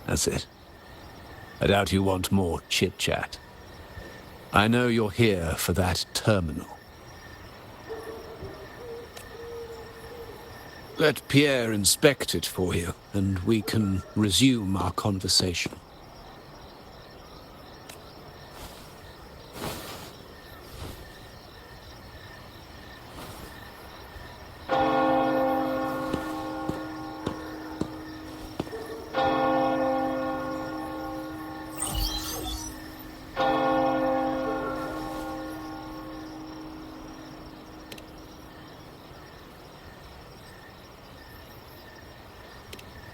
That's it. I doubt you want more chit-chat. I know you're here for that terminal. Let Pierre inspect it for you, and we can resume our conversation.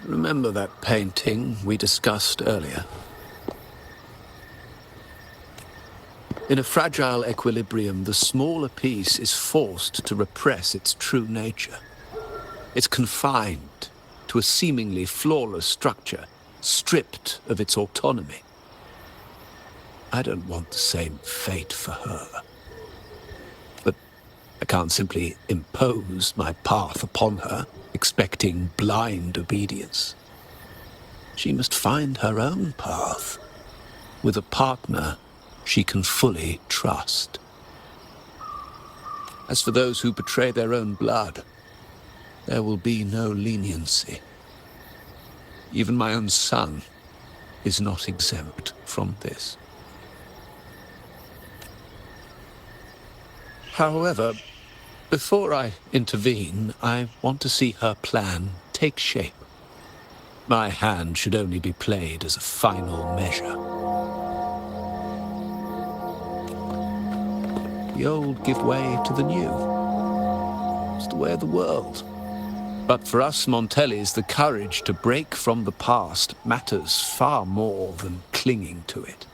Remember that painting we discussed earlier? In a fragile equilibrium, the smaller piece is forced to repress its true nature. It's confined to a seemingly flawless structure, stripped of its autonomy. I don't want the same fate for her. But I can't simply impose my path upon her, expecting blind obedience. She must find her own path, with a partner she can fully trust. As for those who betray their own blood, there will be no leniency. Even my own son is not exempt from this. However, before I intervene, I want to see her plan take shape. My hand should only be played as a final measure. The old give way to the new. It's the way of the world. But for us Montellis, the courage to break from the past matters far more than clinging to it.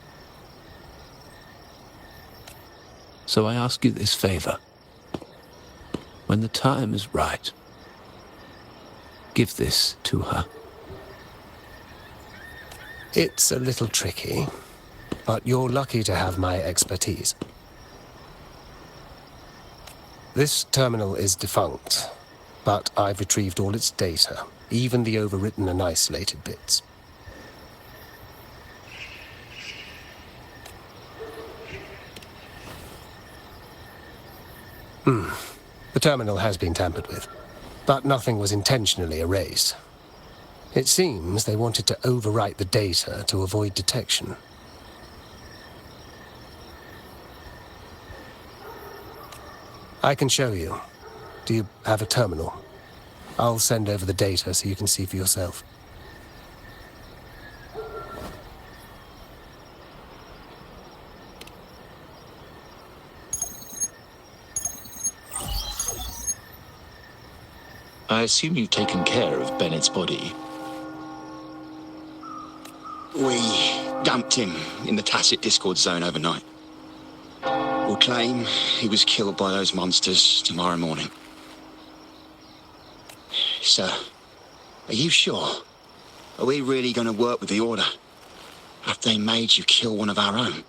So I ask you this favor. When the time is right, give this to her. It's a little tricky, but you're lucky to have my expertise. This terminal is defunct, but I've retrieved all its data, even the overwritten and isolated bits. The terminal has been tampered with, but nothing was intentionally erased. It seems they wanted to overwrite the data to avoid detection. I can show you. Do you have a terminal? I'll send over the data so you can see for yourself. I assume you've taken care of Bennett's body. We dumped him in the Tacit Discord zone overnight. We'll claim he was killed by those monsters tomorrow morning. Sir, are you sure? Are we really going to work with the Order? Have they made you kill one of our own?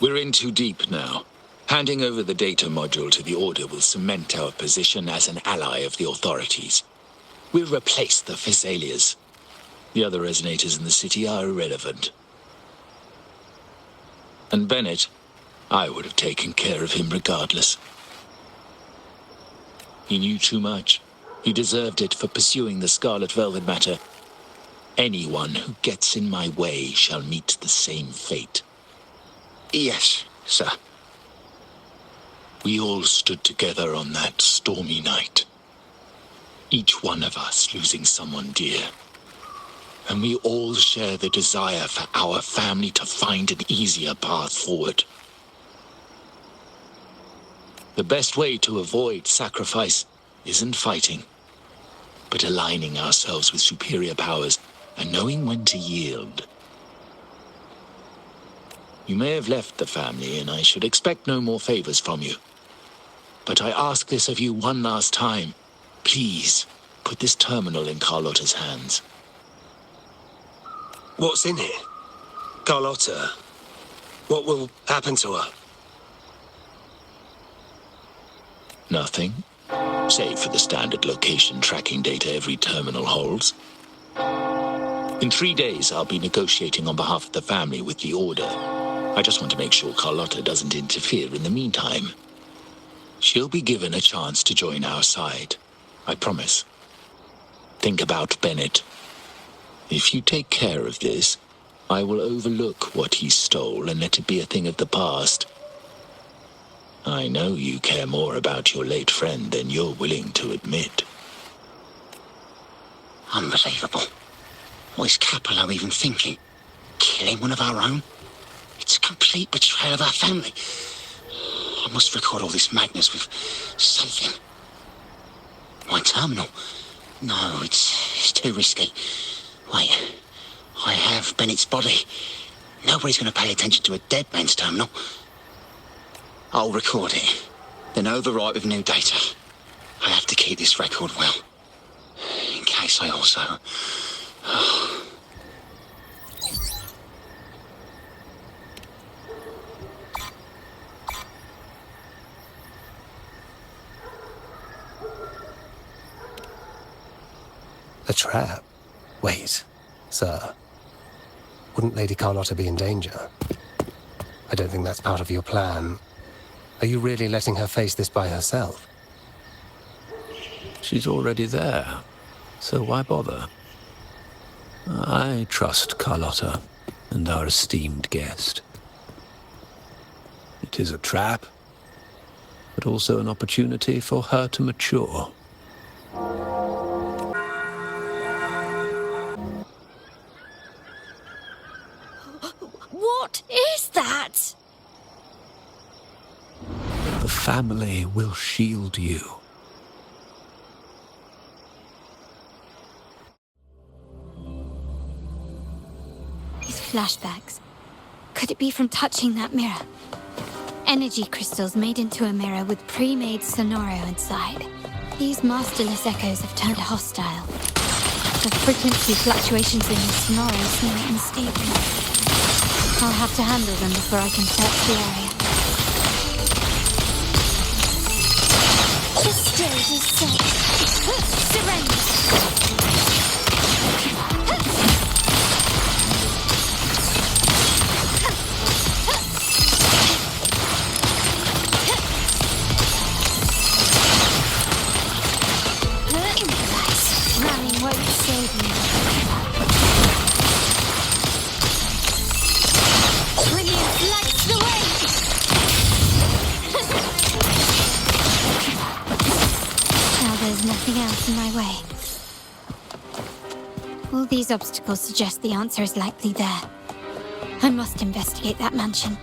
We're in too deep now. Handing over the data module to the Order will cement our position as an ally of the authorities. We'll replace the Physaelias. The other resonators in the city are irrelevant. And Bennett, I would have taken care of him regardless. He knew too much. He deserved it for pursuing the Scarlet Velvet matter. Anyone who gets in my way shall meet the same fate. Yes, sir. We all stood together on that stormy night. Each one of us losing someone dear. And we all share the desire for our family to find an easier path forward. The best way to avoid sacrifice isn't fighting, but aligning ourselves with superior powers and knowing when to yield. You may have left the family, and I should expect no more favors from you. But I ask this of you one last time. Please, put this terminal in Carlotta's hands. What's in it? Carlotta? What will happen to her? Nothing, save for the standard location tracking data every terminal holds. In 3 days, I'll be negotiating on behalf of the family with the Order. I just want to make sure Carlotta doesn't interfere in the meantime. She'll be given a chance to join our side. I promise. Think about Bennett. If you take care of this, I will overlook what he stole and let it be a thing of the past. I know you care more about your late friend than you're willing to admit. Unbelievable. What is Capello even thinking? Killing one of our own? It's a complete betrayal of our family. I must record all this madness with something. My terminal? No, it's too risky. Wait, I have Bennett's body. Nobody's going to pay attention to a dead man's terminal. I'll record it, then overwrite with new data. I have to keep this record well, in case I also... A trap? Wait, sir. Wouldn't Lady Carlotta be in danger? I don't think that's part of your plan. Are you really letting her face this by herself? She's already there, so why bother? I trust Carlotta and our esteemed guest. It is a trap, but also an opportunity for her to mature. What is that? The family will shield you. These flashbacks. Could it be from touching that mirror? Energy crystals made into a mirror with pre-made sonoro inside. These masterless echoes have turned hostile. The frequency fluctuations in the sonoro seem unstable. I'll have to handle them before I can search the area. The stage is set. Surrender. These obstacles suggest the answer is likely there. I must investigate that mansion.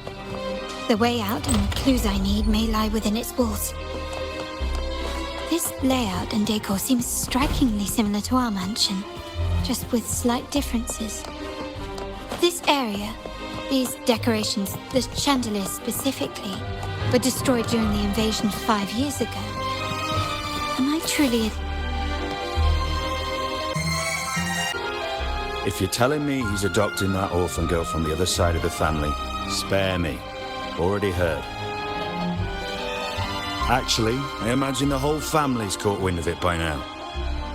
The way out and clues I need may lie within its walls. This layout and decor seems strikingly similar to our mansion, just with slight differences. This area, these decorations, the chandeliers specifically, were destroyed during the invasion 5 years ago. Am I truly If you're telling me he's adopting that orphan girl from the other side of the family, spare me. Already heard. Actually, I imagine the whole family's caught wind of it by now.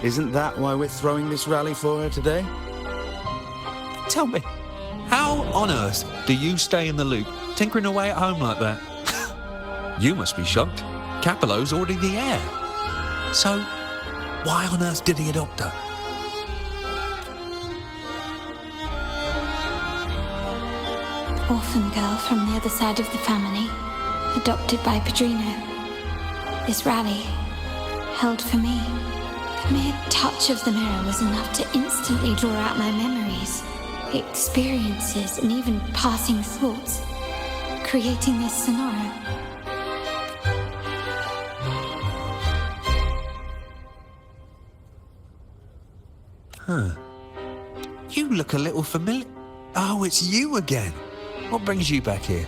Isn't that why we're throwing this rally for her today? Tell me, how on earth do you stay in the loop, tinkering away at home like that? You must be shocked. Capello's already the heir. So, why on earth did he adopt her? orphan girl from the other side of the family, adopted by Pedrino. This rally, held for me. The mere touch of the mirror was enough to instantly draw out my memories, experiences, and even passing thoughts, creating this scenario. Huh. You look a little familiar. Oh, it's you again. What brings you back here?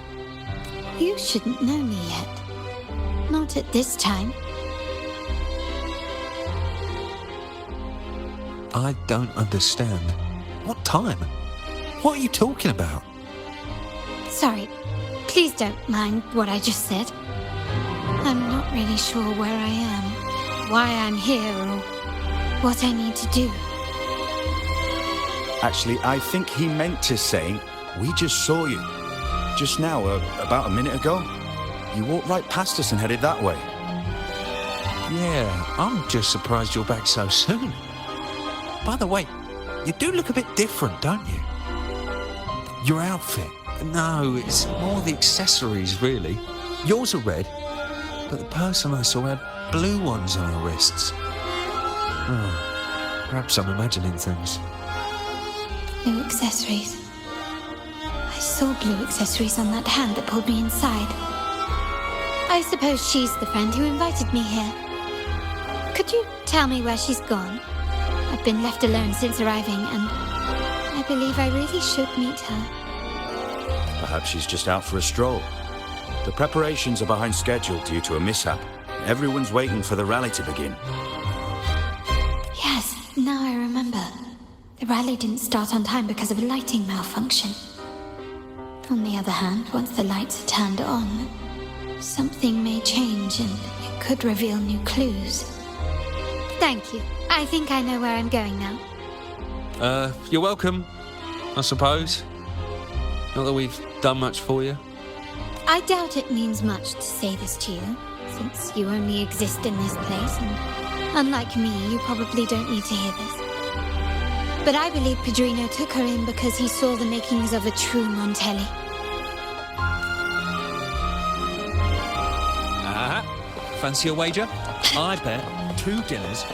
You shouldn't know me yet. Not at this time. I don't understand. What time? What are you talking about? Sorry. Please don't mind what I just said. I'm not really sure where I am, why I'm here, or what I need to do. Actually, I think he meant to say, we just saw you. Just now, about a minute ago. You walked right past us and headed that way. Yeah, I'm just surprised you're back so soon. By the way, you do look a bit different, don't you? Your outfit. No, it's more the accessories, really. Yours are red, but the person I saw had blue ones on her wrists. Oh, perhaps I'm imagining things. Blue accessories. I saw blue accessories on that hand that pulled me inside. I suppose she's the friend who invited me here. Could you tell me where she's gone? I've been left alone since arriving, and I believe I really should meet her. Perhaps she's just out for a stroll. The preparations are behind schedule due to a mishap. Everyone's waiting for the rally to begin. Yes, now I remember. The rally didn't start on time because of a lighting malfunction. On the other hand, once the lights are turned on, something may change and it could reveal new clues. Thank you. I think I know where I'm going now. You're welcome, I suppose. Not that we've done much for you. I doubt it means much to say this to you, since you only exist in this place, and unlike me, you probably don't need to hear this. But I believe Pedrino took her in because he saw the makings of a true Montelli. Fancy a wager? I bet 2 dinners.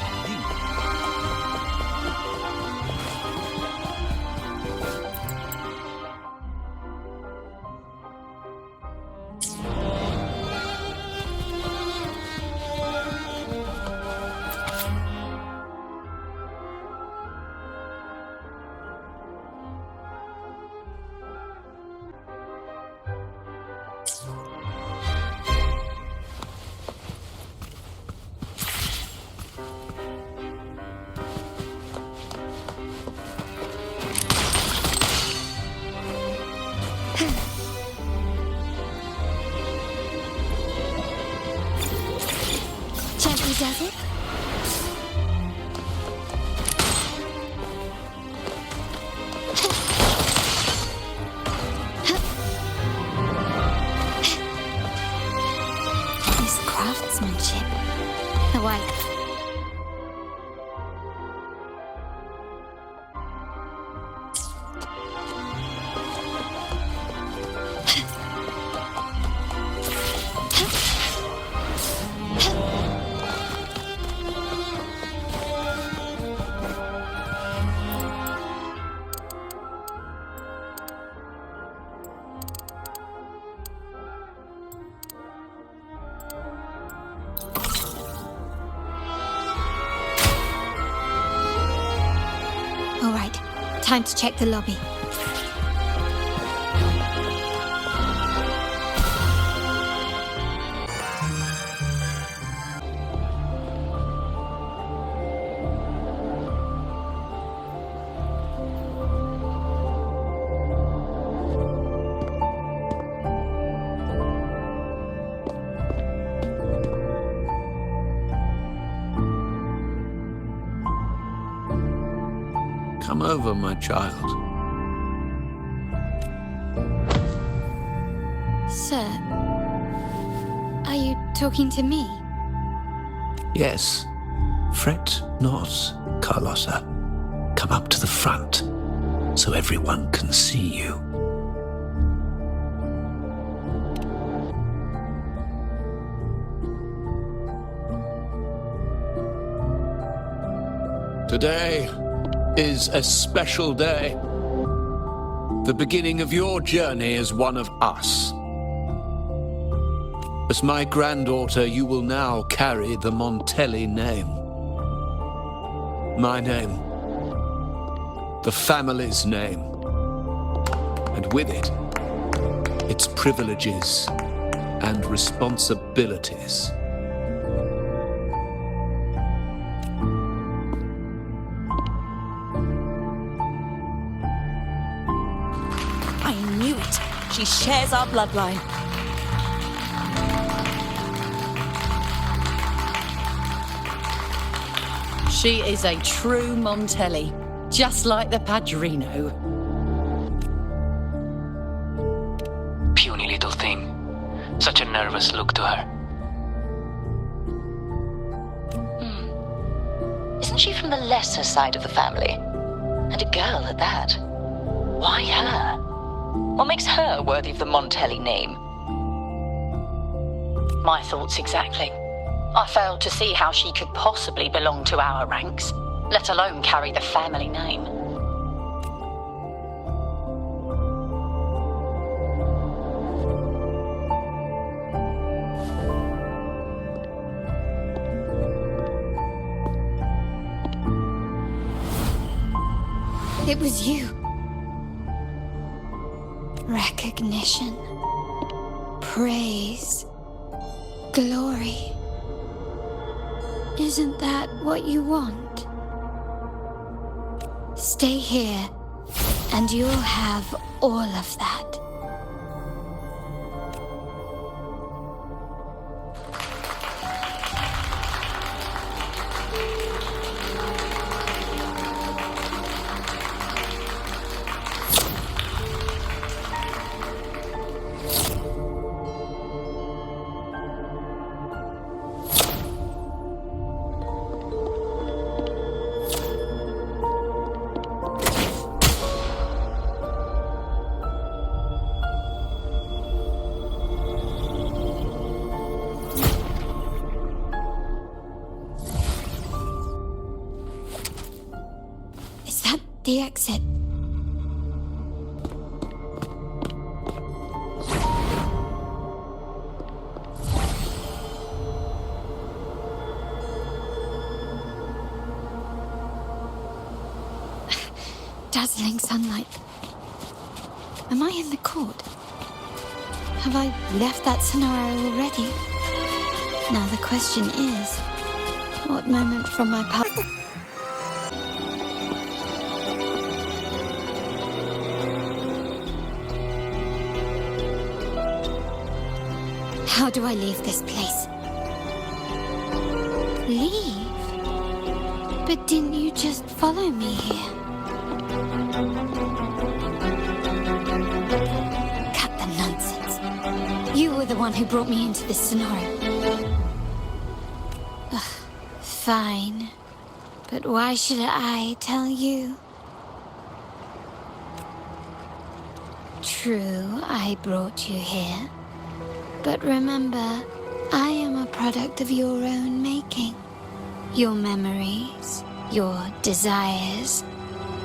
Time to check the lobby. Come over, my child. Sir, are you talking to me? Yes. Fret not, Carlotta. Come up to the front, so everyone can see you. Today is a special day. The beginning of your journey as one of us. As my granddaughter, you will now carry the Montelli name. My name. The family's name. And with it, its privileges and responsibilities. I knew it. She shares our bloodline. She is a true Montelli, just like the Padrino. Puny little thing. Such a nervous look to her. Isn't she from the lesser side of the family? And a girl at that. Why her? What makes her worthy of the Montelli name? My thoughts exactly. I failed to see how she could possibly belong to our ranks, let alone carry the family name. It was you. Recognition. Praise. Glory. Isn't that what you want? Stay here, and you'll have all of that. The exit. Dazzling sunlight. Am I in the court? Have I left that scenario already? Now the question is, what moment from my past... How do I leave this place? Leave? But didn't you just follow me here? Cut the nonsense. You were the one who brought me into this scenario. Ugh, fine. But why should I tell you? True, I brought you here. But remember, I am a product of your own making. Your memories, your desires,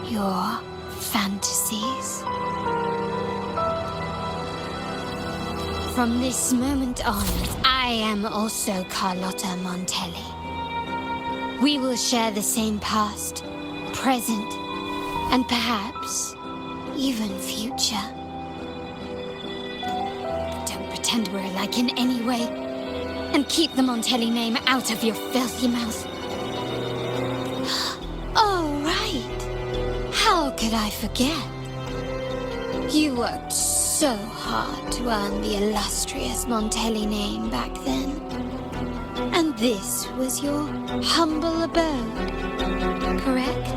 your fantasies. From this moment on, I am also Carlotta Montelli. We will share the same past, present, and perhaps even future. Don't pretend we're alike in any way, and keep the Montelli name out of your filthy mouth. Oh, right. How could I forget? You worked so hard to earn the illustrious Montelli name back then. And this was your humble abode, correct?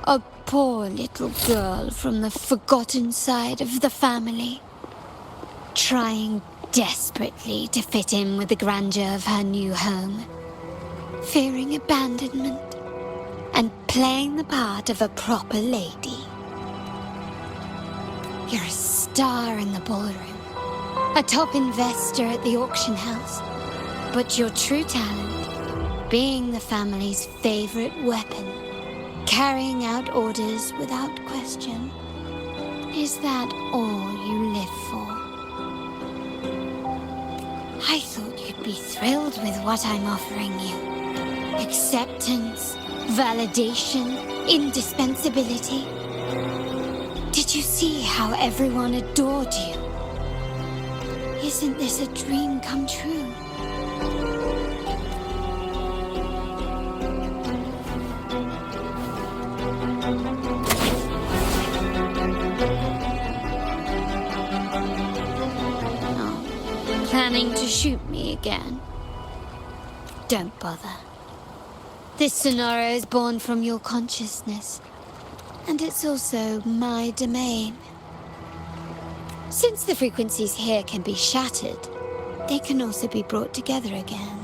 A poor little girl from the forgotten side of the family, trying desperately to fit in with the grandeur of her new home, fearing abandonment, and playing the part of a proper lady. You're a star in the ballroom, a top investor at the auction house, but your true talent, being the family's favorite weapon, carrying out orders without question, is that all you live for? I thought you'd be thrilled with what I'm offering you. Acceptance, validation, indispensability. Did you see how everyone adored you? Isn't this a dream come true? Planning to shoot me again? Don't bother. This scenario is born from your consciousness, and it's also my domain. Since the frequencies here can be shattered, they can also be brought together again.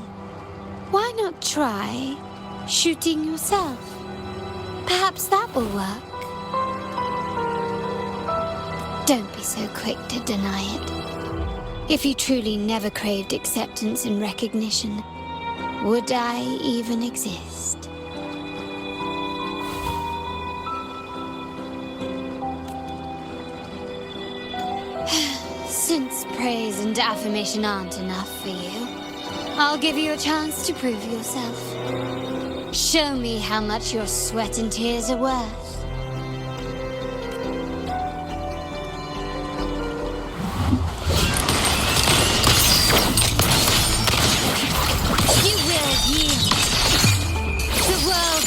Why not try shooting yourself? Perhaps that will work. Don't be so quick to deny it. If you truly never craved acceptance and recognition, would I even exist? Since praise and affirmation aren't enough for you, I'll give you a chance to prove yourself. Show me how much your sweat and tears are worth.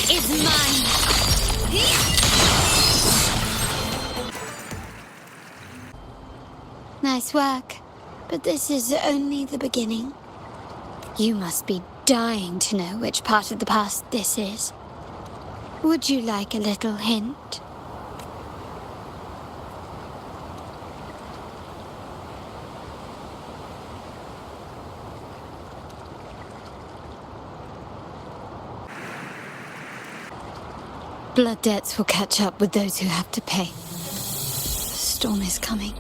Is mine. Nice work, but this is only the beginning. You must be dying to know which part of the past this is. Would you like a little hint? Blood debts will catch up with those who have to pay. The storm is coming.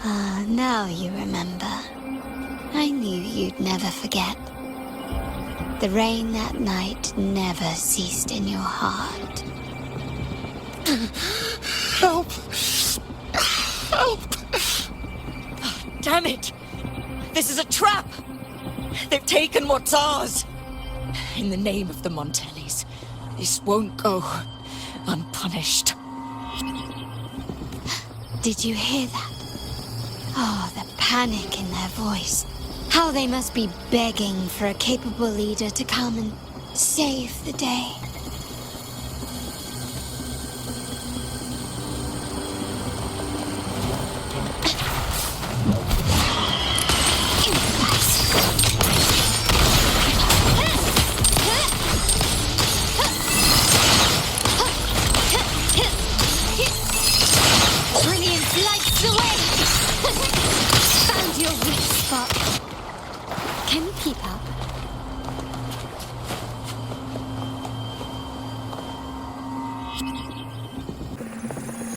Ah, now you remember. I knew you'd never forget. The rain that night never ceased in your heart. Help! Help! Oh, damn it! This is a trap! They've taken what's ours! In the name of the Montellis, this won't go unpunished. Did you hear that? Oh, the panic in their voice. How they must be begging for a capable leader to come and save the day. Can you keep up?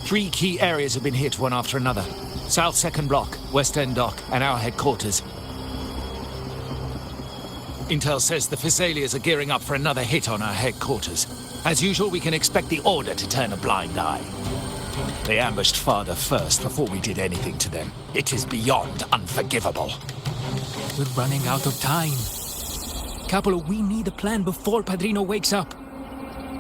Three key areas have been hit one after another. South 2nd Block, West End Dock, and our headquarters. Intel says the Physaelians are gearing up for another hit on our headquarters. As usual, we can expect the Order to turn a blind eye. They ambushed Father first before we did anything to them. It is beyond unforgivable. We're running out of time. Capolo, we need a plan before Padrino wakes up.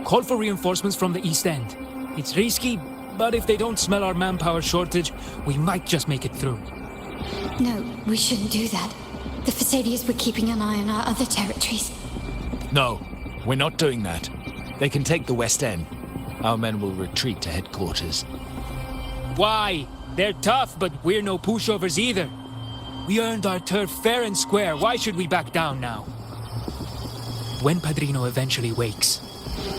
Call for reinforcements from the East End. It's risky, but if they don't smell our manpower shortage, we might just make it through. No, we shouldn't do that. The Thessalians were keeping an eye on our other territories. No, we're not doing that. They can take the West End. Our men will retreat to headquarters. Why? They're tough, but we're no pushovers either. We earned our turf fair and square. Why should we back down now? When Padrino eventually wakes,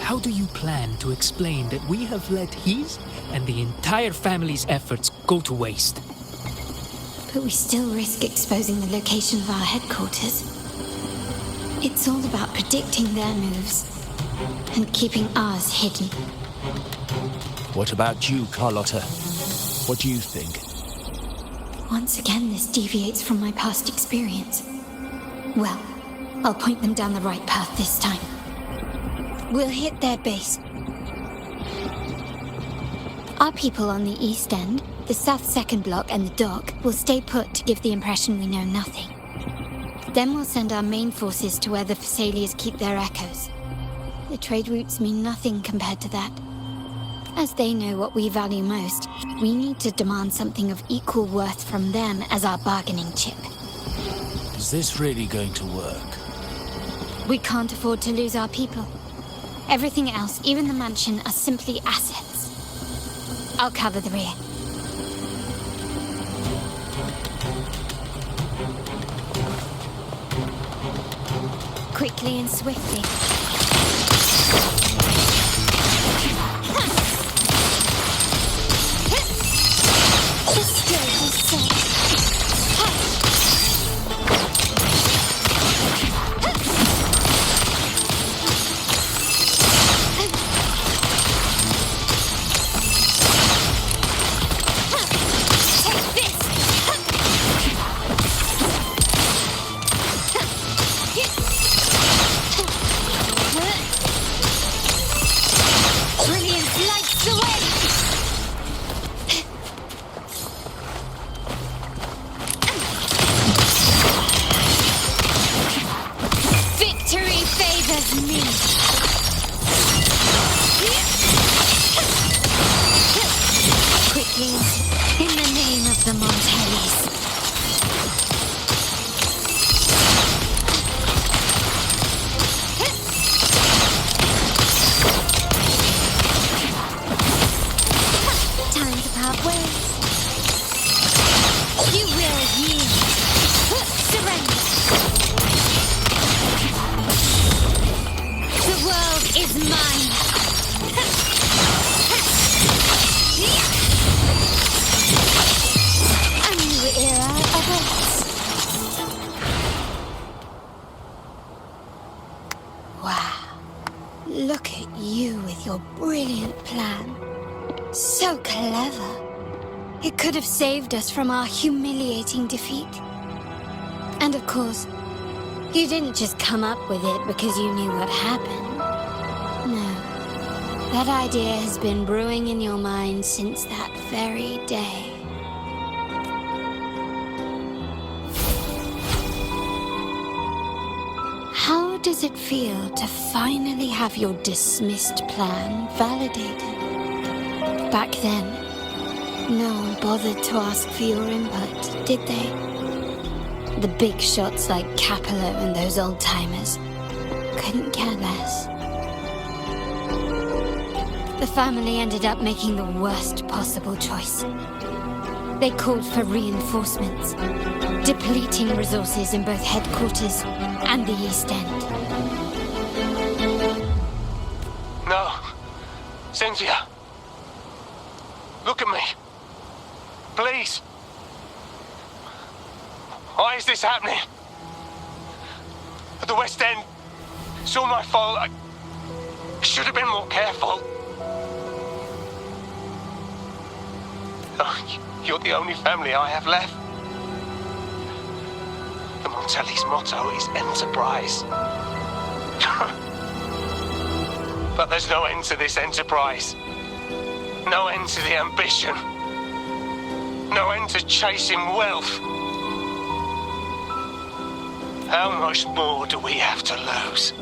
how do you plan to explain that we have let his and the entire family's efforts go to waste? But we still risk exposing the location of our headquarters. It's all about predicting their moves and keeping ours hidden. What about you, Carlotta? What do you think? Once again, this deviates from my past experience. Well, I'll point them down the right path this time. We'll hit their base. Our people on the East End, the South Second Block and the dock will stay put to give the impression we know nothing. Then we'll send our main forces to where the Thessalians keep their echoes. The trade routes mean nothing compared to that. As they know what we value most, we need to demand something of equal worth from them as our bargaining chip. Is this really going to work? We can't afford to lose our people. Everything else, even the mansion, are simply assets. I'll cover the rear. Quickly and swiftly. The stage is set. Saved us from our humiliating defeat. And of course, you didn't just come up with it because you knew what happened. No, that idea has been brewing in your mind since that very day. How does it feel to finally have your dismissed plan validated? Back then, no one bothered to ask for your input, did they? The big shots like Capello and those old-timers couldn't care less. The family ended up making the worst possible choice. They called for reinforcements, depleting resources in both headquarters and the East End. No. Cynthia. Look at me. Please. Why is this happening? At the West End, it's all my fault. I should have been more careful. Oh, you're the only family I have left. The Montelli's motto is enterprise. But there's no end to this enterprise. No end to the ambition. No end to chasing wealth. How much more do we have to lose?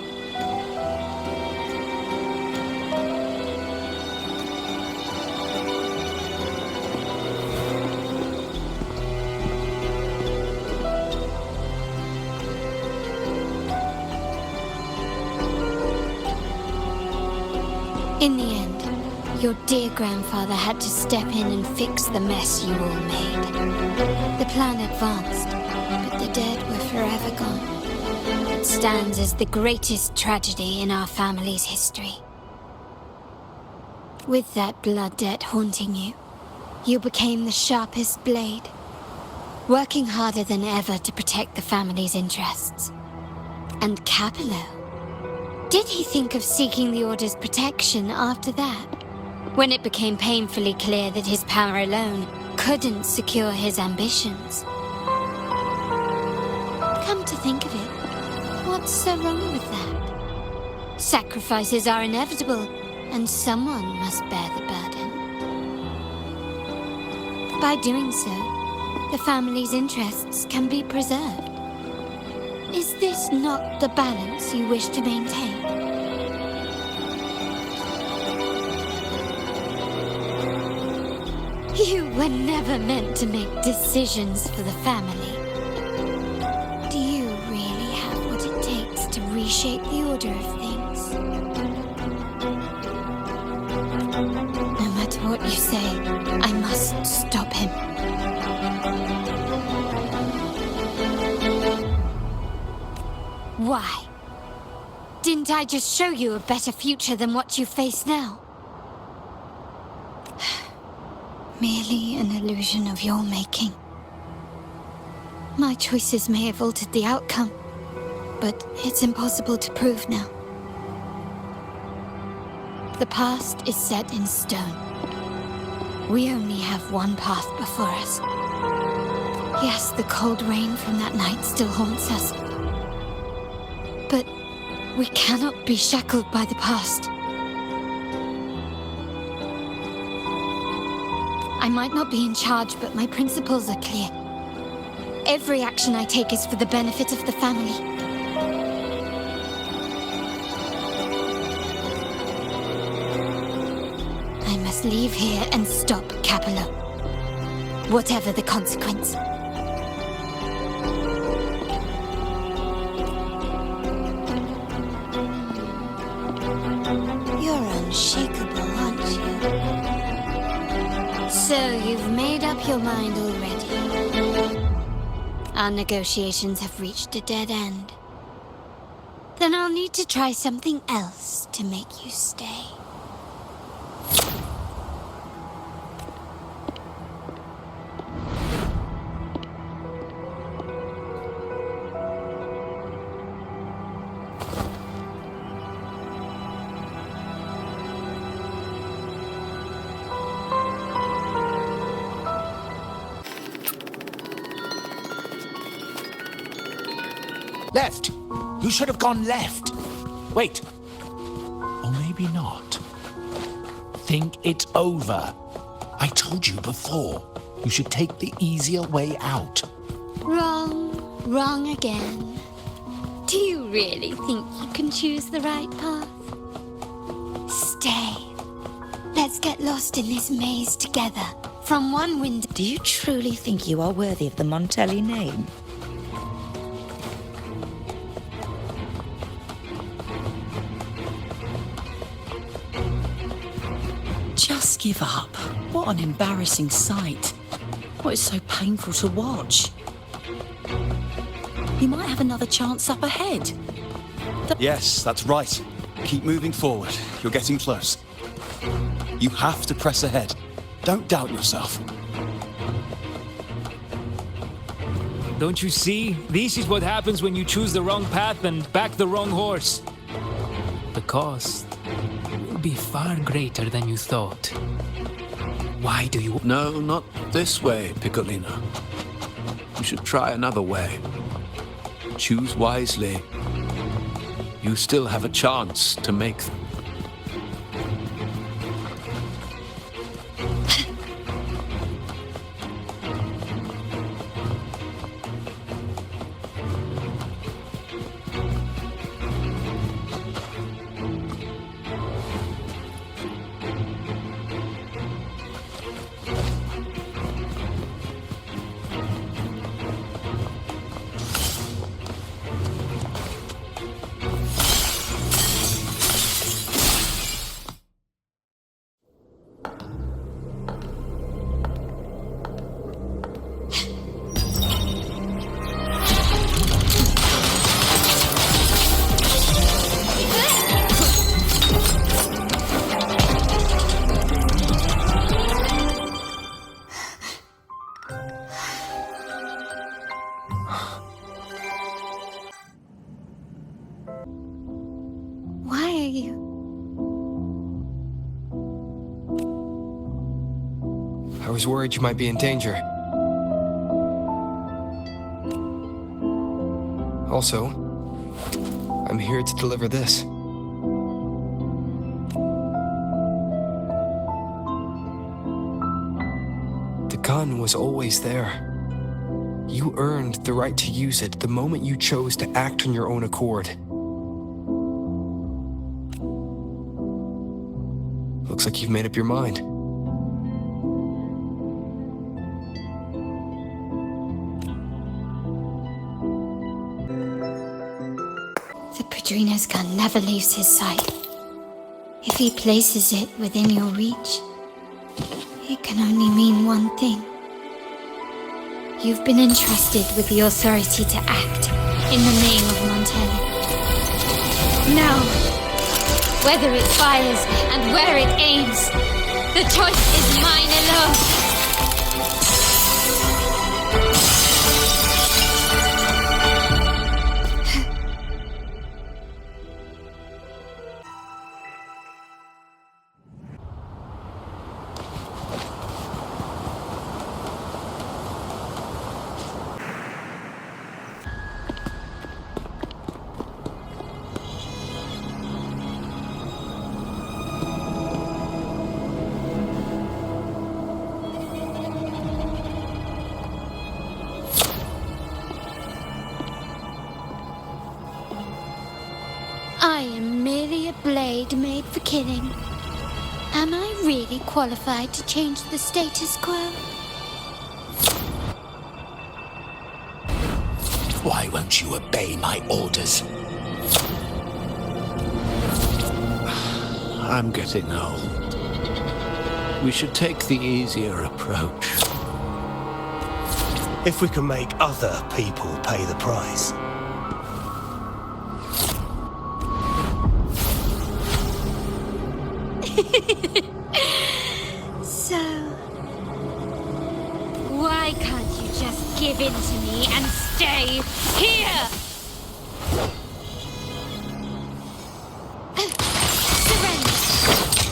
In the end, your dear grandfather had to step in and fix the mess you all made. The plan advanced, but the dead were forever gone. It stands as the greatest tragedy in our family's history. With that blood debt haunting you, you became the sharpest blade, working harder than ever to protect the family's interests. And Capello? Did he think of seeking the Order's protection after that? When it became painfully clear that his power alone couldn't secure his ambitions. Come to think of it, what's so wrong with that? Sacrifices are inevitable, and someone must bear the burden. By doing so, the family's interests can be preserved. Is this not the balance you wish to maintain? You were never meant to make decisions for the family. Do you really have what it takes to reshape the order of things? No matter what you say, I must stop him. Why? Didn't I just show you a better future than what you face now? Merely an illusion of your making. My choices may have altered the outcome, but it's impossible to prove now. The past is set in stone. We only have one path before us. Yes, the cold rain from that night still haunts us. But we cannot be shackled by the past. I might not be in charge, but my principles are clear. Every action I take is for the benefit of the family. I must leave here and stop Capello, whatever the consequence. You're unshakable, aren't you? So you've made up your mind already. Our negotiations have reached a dead end. Then I'll need to try something else to make you stay. Left! You should have gone left. Wait. Or maybe not. Think it over. I told you before. You should take the easier way out. Wrong. Wrong again. Do you really think you can choose the right path? Stay. Let's get lost in this maze together. From one window... Do you truly think you are worthy of the Montelli name? Just give up. What an embarrassing sight. What is so painful to watch? You might have another chance up ahead. Yes, that's right. Keep moving forward. You're getting close. You have to press ahead. Don't doubt yourself. Don't you see? This is what happens when you choose the wrong path and back the wrong horse. The cost will be far greater than you thought. Why do you... No, not this way, Piccolino. You should try another way. Choose wisely. You still have a chance to make... Why are you? I was worried you might be in danger. Also, I'm here to deliver this. The gun was always there. You earned the right to use it the moment you chose to act on your own accord. Looks like you've made up your mind. The Padrino's gun never leaves his side. If he places it within your reach, it can only mean one thing. You've been entrusted with the authority to act in the name of Montelli. Now, whether it fires and where it aims, the choice is mine alone. I am merely a blade made for killing. Am I really qualified to change the status quo? Why won't you obey my orders? I'm getting old. We should take the easier approach. If we can make other people pay the price. So, why can't you just give in to me and stay here? Surrender.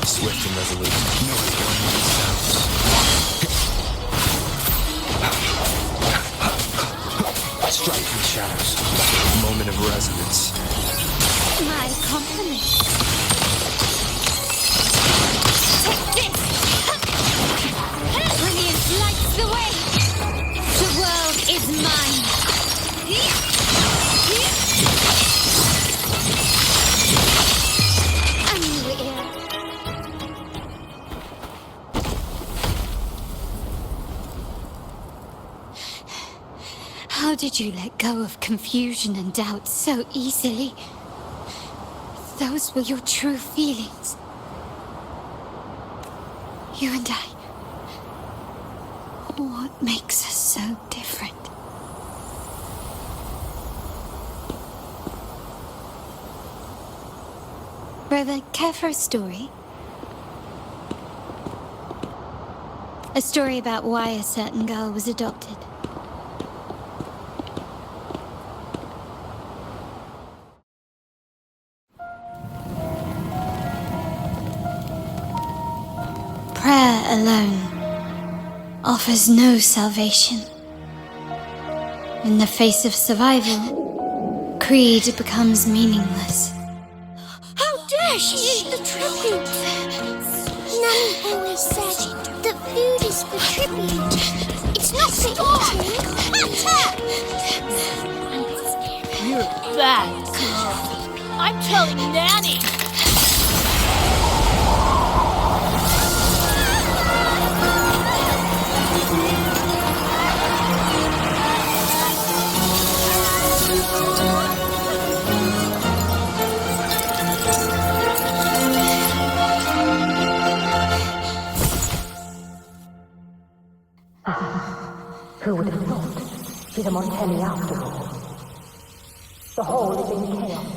Swift and resolute. No one sounds. Strike in the shadows. Moment of resonance. My compliments. Brilliance lights the way. The world is mine. A new era. How did you let go of confusion and doubt so easily? Those were your true feelings. You and I. What makes us so different? Brother, care for a story? A story about why a certain girl was adopted. Prayer alone offers no salvation. In the face of survival, creed becomes meaningless. How dare she eat the tribute? Nanny always said that food is the tribute. It's not for eating. You're a bad girl. I'm telling Nanny. Who would have thought? She's a Montelli after all. The hall is in chaos.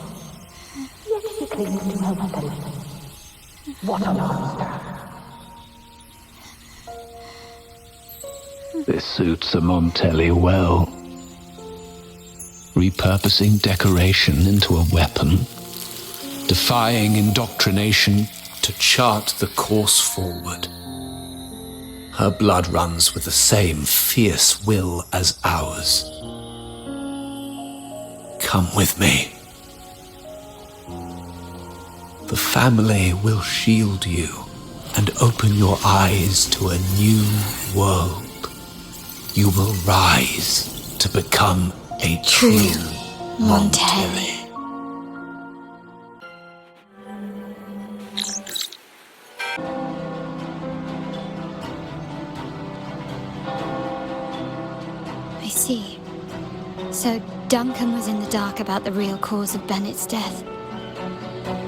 Yet she clings to her weapon. What a monster! This suits a Montelli well. repurposing decoration into a weapon, defying indoctrination to chart the course forward. Her blood runs with the same fierce will as ours. Come with me. The family will shield you and open your eyes to a new world. You will rise to become a true Montelli. I see. So Duncan was in the dark about the real cause of Bennett's death.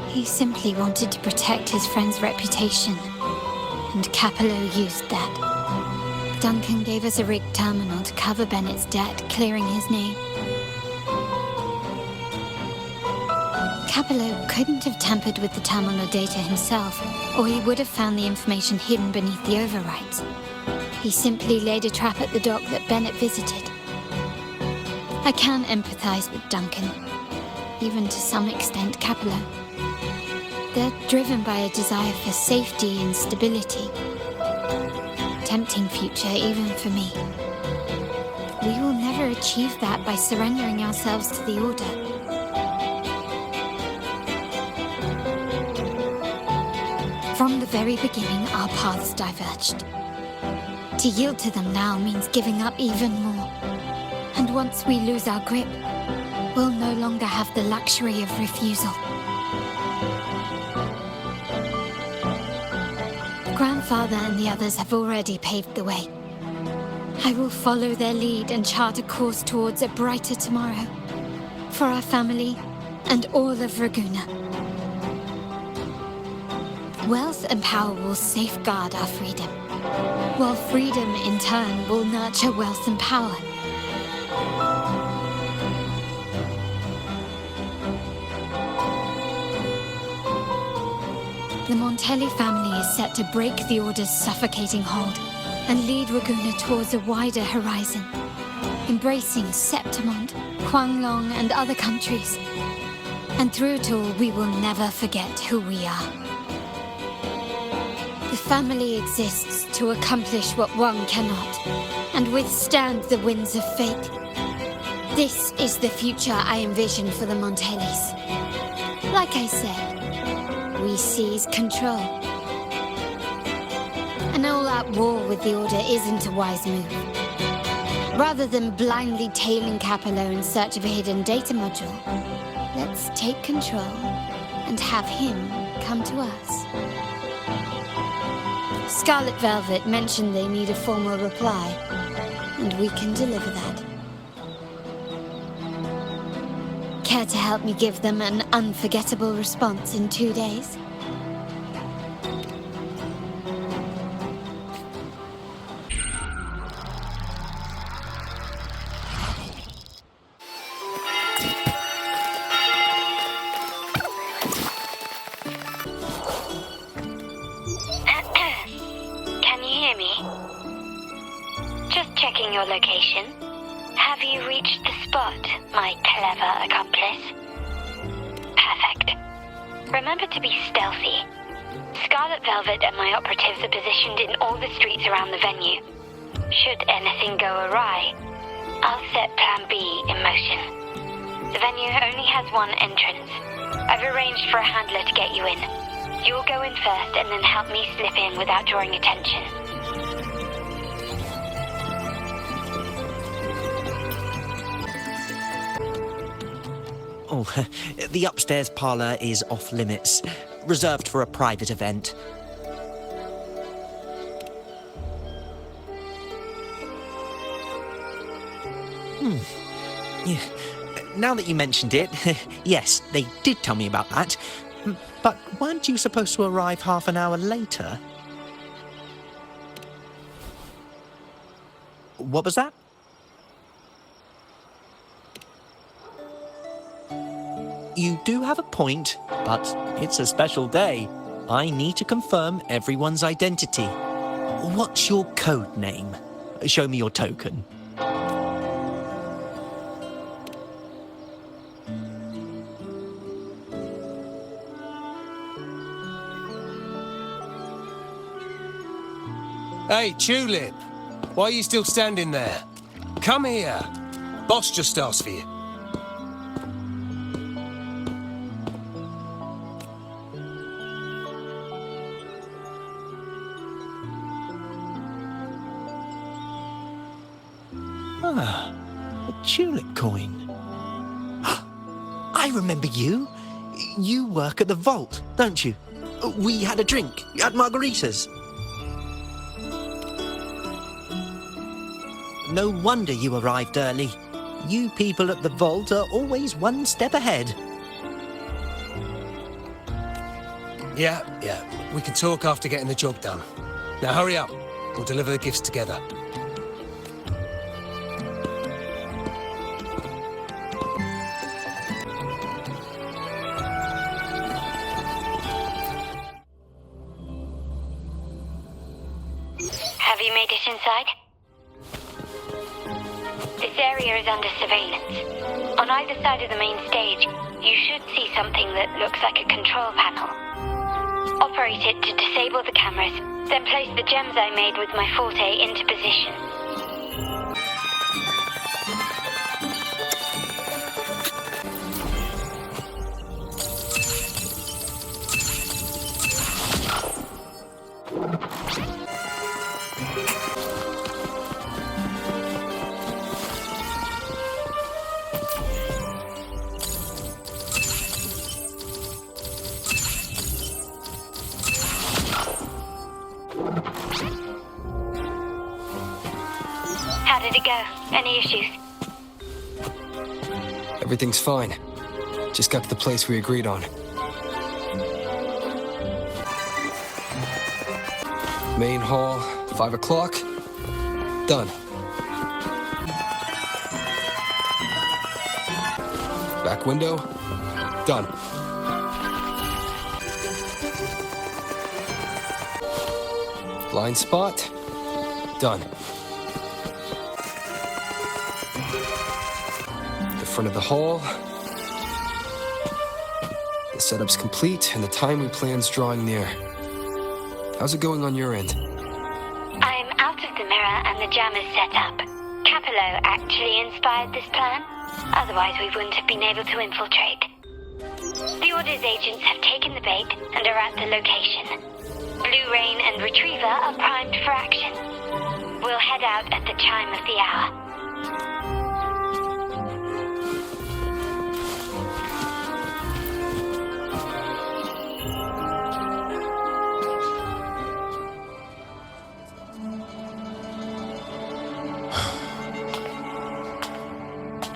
He simply wanted to protect his friend's reputation, and Capello used that. Duncan gave us a rigged terminal to cover Bennett's debt, clearing his name. Capello couldn't have tampered with the terminal data himself, or he would have found the information hidden beneath the overwrites. He simply laid a trap at the dock that Bennett visited. I can empathize with Duncan, even to some extent Capello. They're driven by a desire for safety and stability. Tempting future even for me. We will never achieve that by surrendering ourselves to the Order. From the very beginning, our paths diverged. To yield to them now means giving up even more. And once we lose our grip, we'll no longer have the luxury of refusal. Grandfather and the others have already paved the way. I will follow their lead and chart a course towards a brighter tomorrow. For our family and all of Raguna. Wealth and power will safeguard our freedom, while freedom in turn will nurture wealth and power. The Montelli family is set to break the Order's suffocating hold and lead Raguna towards a wider horizon, embracing Septimont, Huanglong, and other countries. And through it all, we will never forget who we are. The family exists to accomplish what one cannot, and withstand the winds of fate. This is the future I envision for the Montellis. Like I said, we seize control. An all-out war with the Order isn't a wise move. Rather than blindly tailing Capello in search of a hidden data module, let's take control and have him come to us. Scarlet Velvet mentioned they need a formal reply, and we can deliver that. Care to help me give them an unforgettable response in 2 days? Can you hear me? Just checking your location. Have you reached the spot, my clever accomplice? Perfect. Remember to be stealthy. Scarlet Velvet and my operatives are positioned in all the streets around the venue. Should anything go awry, I'll set Plan B in motion. The venue only has one entrance. I've arranged for a handler to get you in. You'll go in first and then help me slip in without drawing attention. Oh, the upstairs parlour is off limits, reserved for a private event. Yeah. Now that you mentioned it, yes, they did tell me about that. But weren't you supposed to arrive half an hour later? What was that? You do have a point, but it's a special day. I need to confirm everyone's identity. What's your code name? Show me your token. Hey, Tulip. Why are you still standing there? Come here. Boss just asked for you. Ah, a tulip coin. I remember you. You work at the vault, don't you? We had a drink at margaritas. No wonder you arrived early. You people at the vault are always one step ahead. Yeah. We can talk after getting the job done. Now hurry up. We'll deliver the gifts together. Have you made it inside? This area is under surveillance. On either side of the main stage, you should see something that looks like a control panel. Operate it to disable the cameras, then place the gems I made with my forte into position. How did it go? Any issues? Everything's fine. Just got to the place we agreed on. Main hall, 5 o'clock. Done. Back window. Done. Blind spot. Done. The front of the hall. The setup's complete, and the time we plan's drawing near. How's it going on your end? I'm out of the mirror and the jam is set up. Capello actually inspired this plan. Otherwise, we wouldn't have been able to infiltrate. The Order's agents have taken the bait and are at the location. Blue Rain and Retriever are primed for action. We'll head out at the chime of the hour.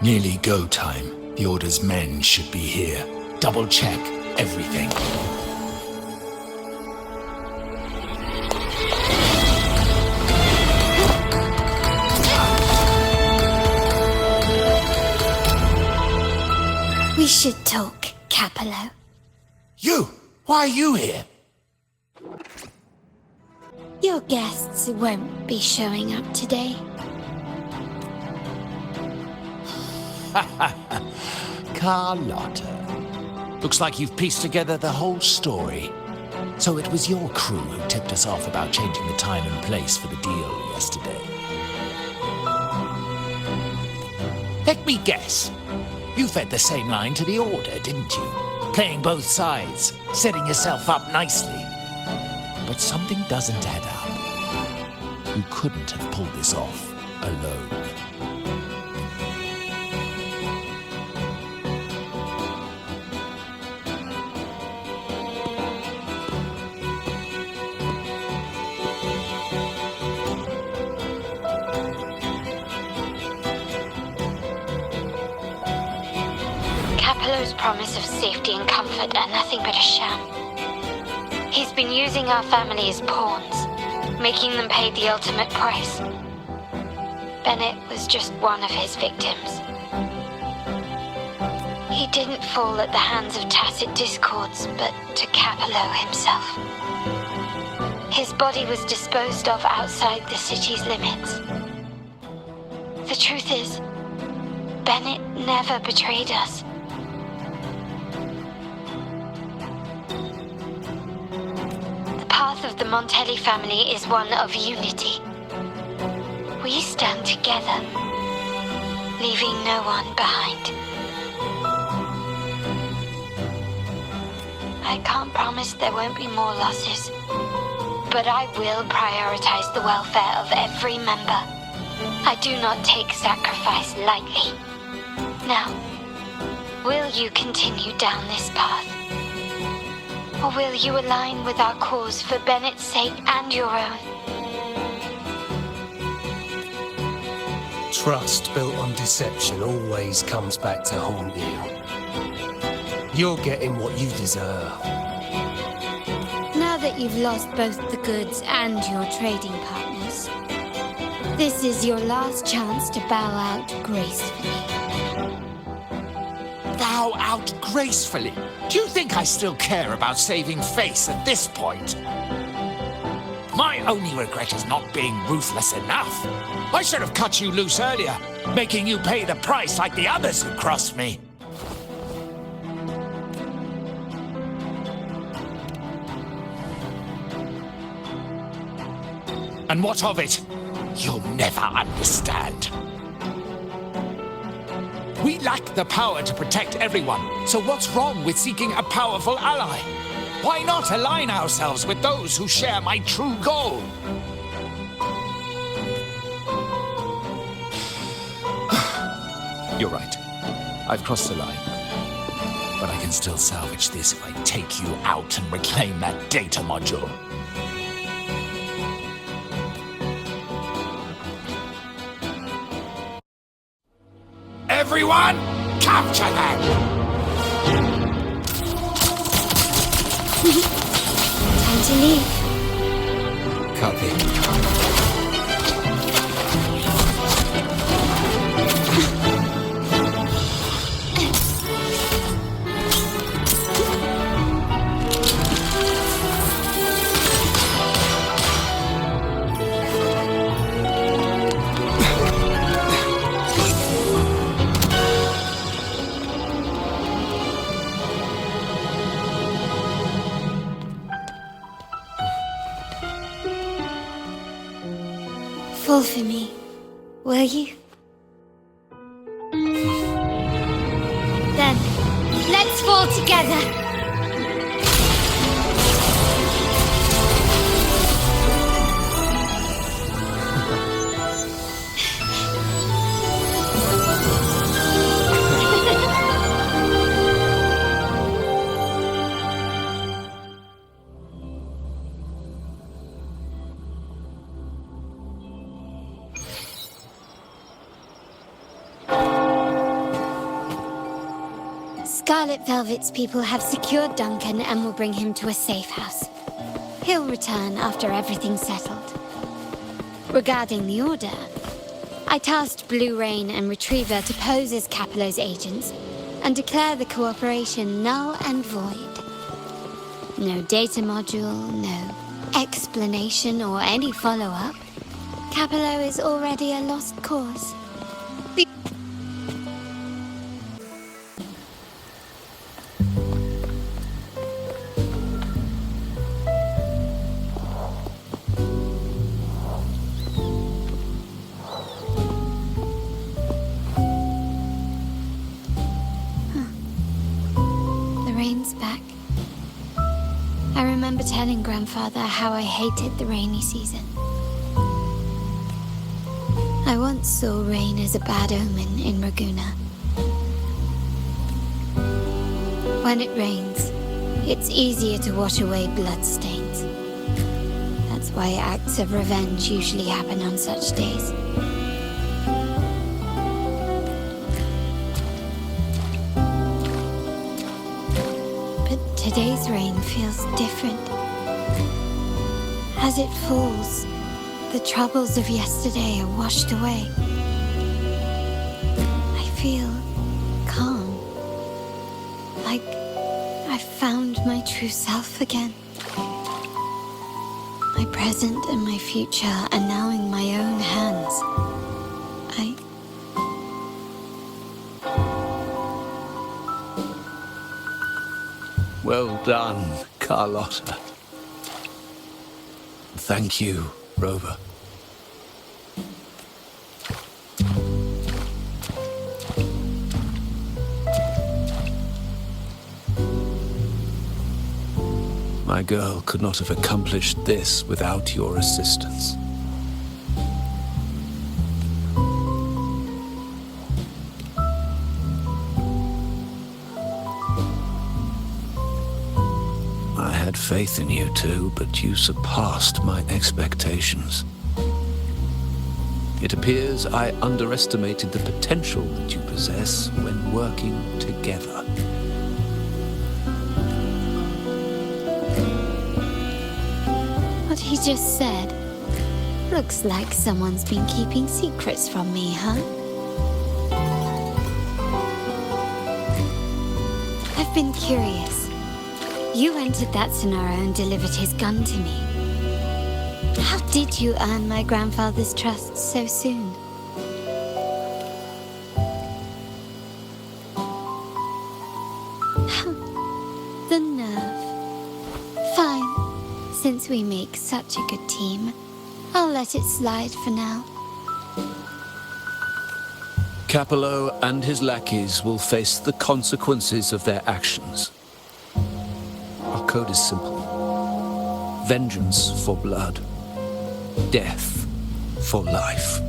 Nearly go time. The Order's men should be here. Double check everything. We should talk, Capello. You! Why are you here? Your guests won't be showing up today. Carlotta. Looks like you've pieced together the whole story. So it was your crew who tipped us off about changing the time and place for the deal yesterday. Let me guess. You fed the same line to the Order, didn't you? Playing both sides, setting yourself up nicely. But something doesn't add up. You couldn't have pulled this off alone. Capello's promise of safety and comfort are nothing but a sham. He's been using our family as pawns, making them pay the ultimate price. Bennett was just one of his victims. He didn't fall at the hands of tacit discords, but to Capello himself. His body was disposed of outside the city's limits. The truth is, Bennett never betrayed us. path of the Montelli family is one of unity. We stand together, leaving no one behind. I can't promise there won't be more losses, but I will prioritize the welfare of every member. I do not take sacrifice lightly. Now, will you continue down this path? Or will you align with our cause for Bennett's sake and your own? Trust built on deception always comes back to haunt you. You're getting what you deserve. Now that you've lost both the goods and your trading partners, this is your last chance to bow out gracefully. Bow out gracefully? Do you think I still care about saving face at this point? My only regret is not being ruthless enough. I should have cut you loose earlier, making you pay the price like the others who crossed me. And what of it? You'll never understand. We lack the power to protect everyone, so what's wrong with seeking a powerful ally? Why not align ourselves with those who share my true goal? You're right. I've crossed the line. But I can still salvage this if I take you out and reclaim that data module. Everyone, capture them! Time to leave. Copy. Fall for me, will you? Then, let's fall together! Scarlet Velvet's people have secured Duncan and will bring him to a safe house. He'll return after everything's settled. Regarding the Order, I tasked Blue Rain and Retriever to pose as Capello's agents and declare the cooperation null and void. No data module, no explanation or any follow-up. Capello is already a lost cause. Back. I remember telling Grandfather how I hated the rainy season. I once saw rain as a bad omen in Raguna. When it rains, it's easier to wash away bloodstains. That's why acts of revenge usually happen on such days. Today's rain feels different. As it falls, the troubles of yesterday are washed away. I feel calm, like I've found my true self again. My present and my future are now in my own hands. Well done, Carlotta. Thank you, Rover. My girl could not have accomplished this without your assistance. I had faith in you too, but you surpassed my expectations. It appears I underestimated the potential that you possess when working together. What he just said. Looks like someone's been keeping secrets from me, huh? I've been curious. You entered that Sonora and delivered his gun to me. How did you earn my grandfather's trust so soon? The nerve. Fine. Since we make such a good team, I'll let it slide for now. Capello and his lackeys will face the consequences of their actions. Our code is simple. Vengeance for blood. Death for life.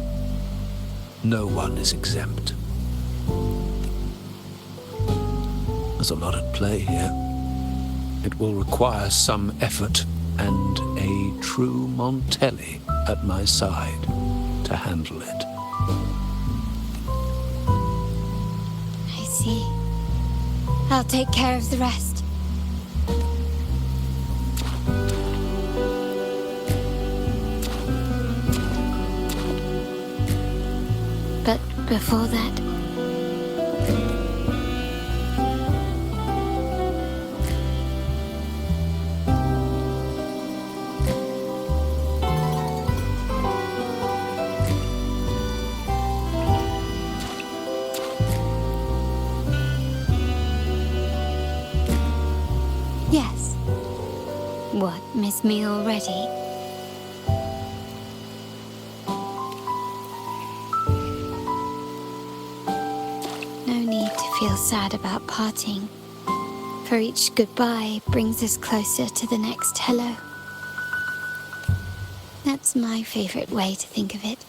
No one is exempt. There's a lot at play here. It will require some effort and a true Montelli at my side to handle it. I see. I'll take care of the rest. But before that... Yes. What, miss me already? No need to feel sad about parting, for each goodbye brings us closer to the next hello. That's my favorite way to think of it.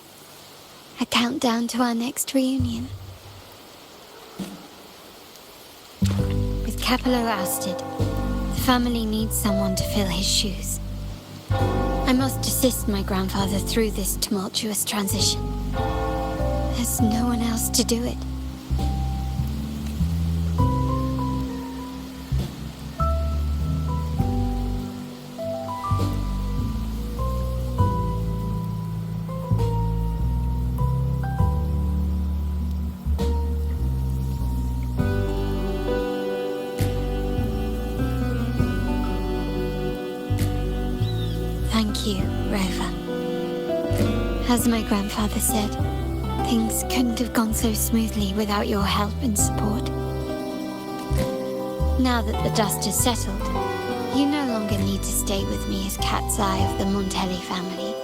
A countdown to our next reunion. With Capello ousted, the family needs someone to fill his shoes. I must assist my grandfather through this tumultuous transition. There's no one else to do it. Thank you, Rover. As my grandfather said, things couldn't have gone so smoothly without your help and support. Now that the dust has settled, you no longer need to stay with me as cat's eye of the Montelli family.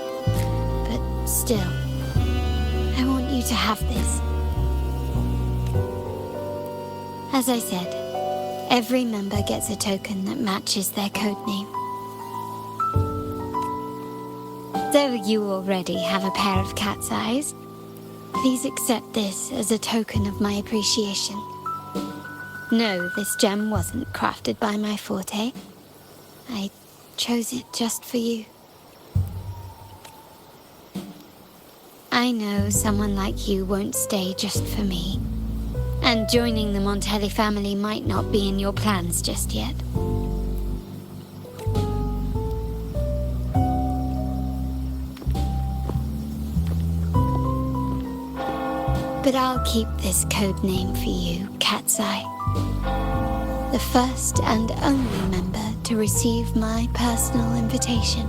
But still, I want you to have this. As I said, every member gets a token that matches their codename. Though you already have a pair of cat's eyes, please accept this as a token of my appreciation. No, this gem wasn't crafted by my forte. I chose it just for you. I know someone like you won't stay just for me, and joining the Montelli family might not be in your plans just yet. But I'll keep this code name for you, Cat's Eye. The first and only member to receive my personal invitation.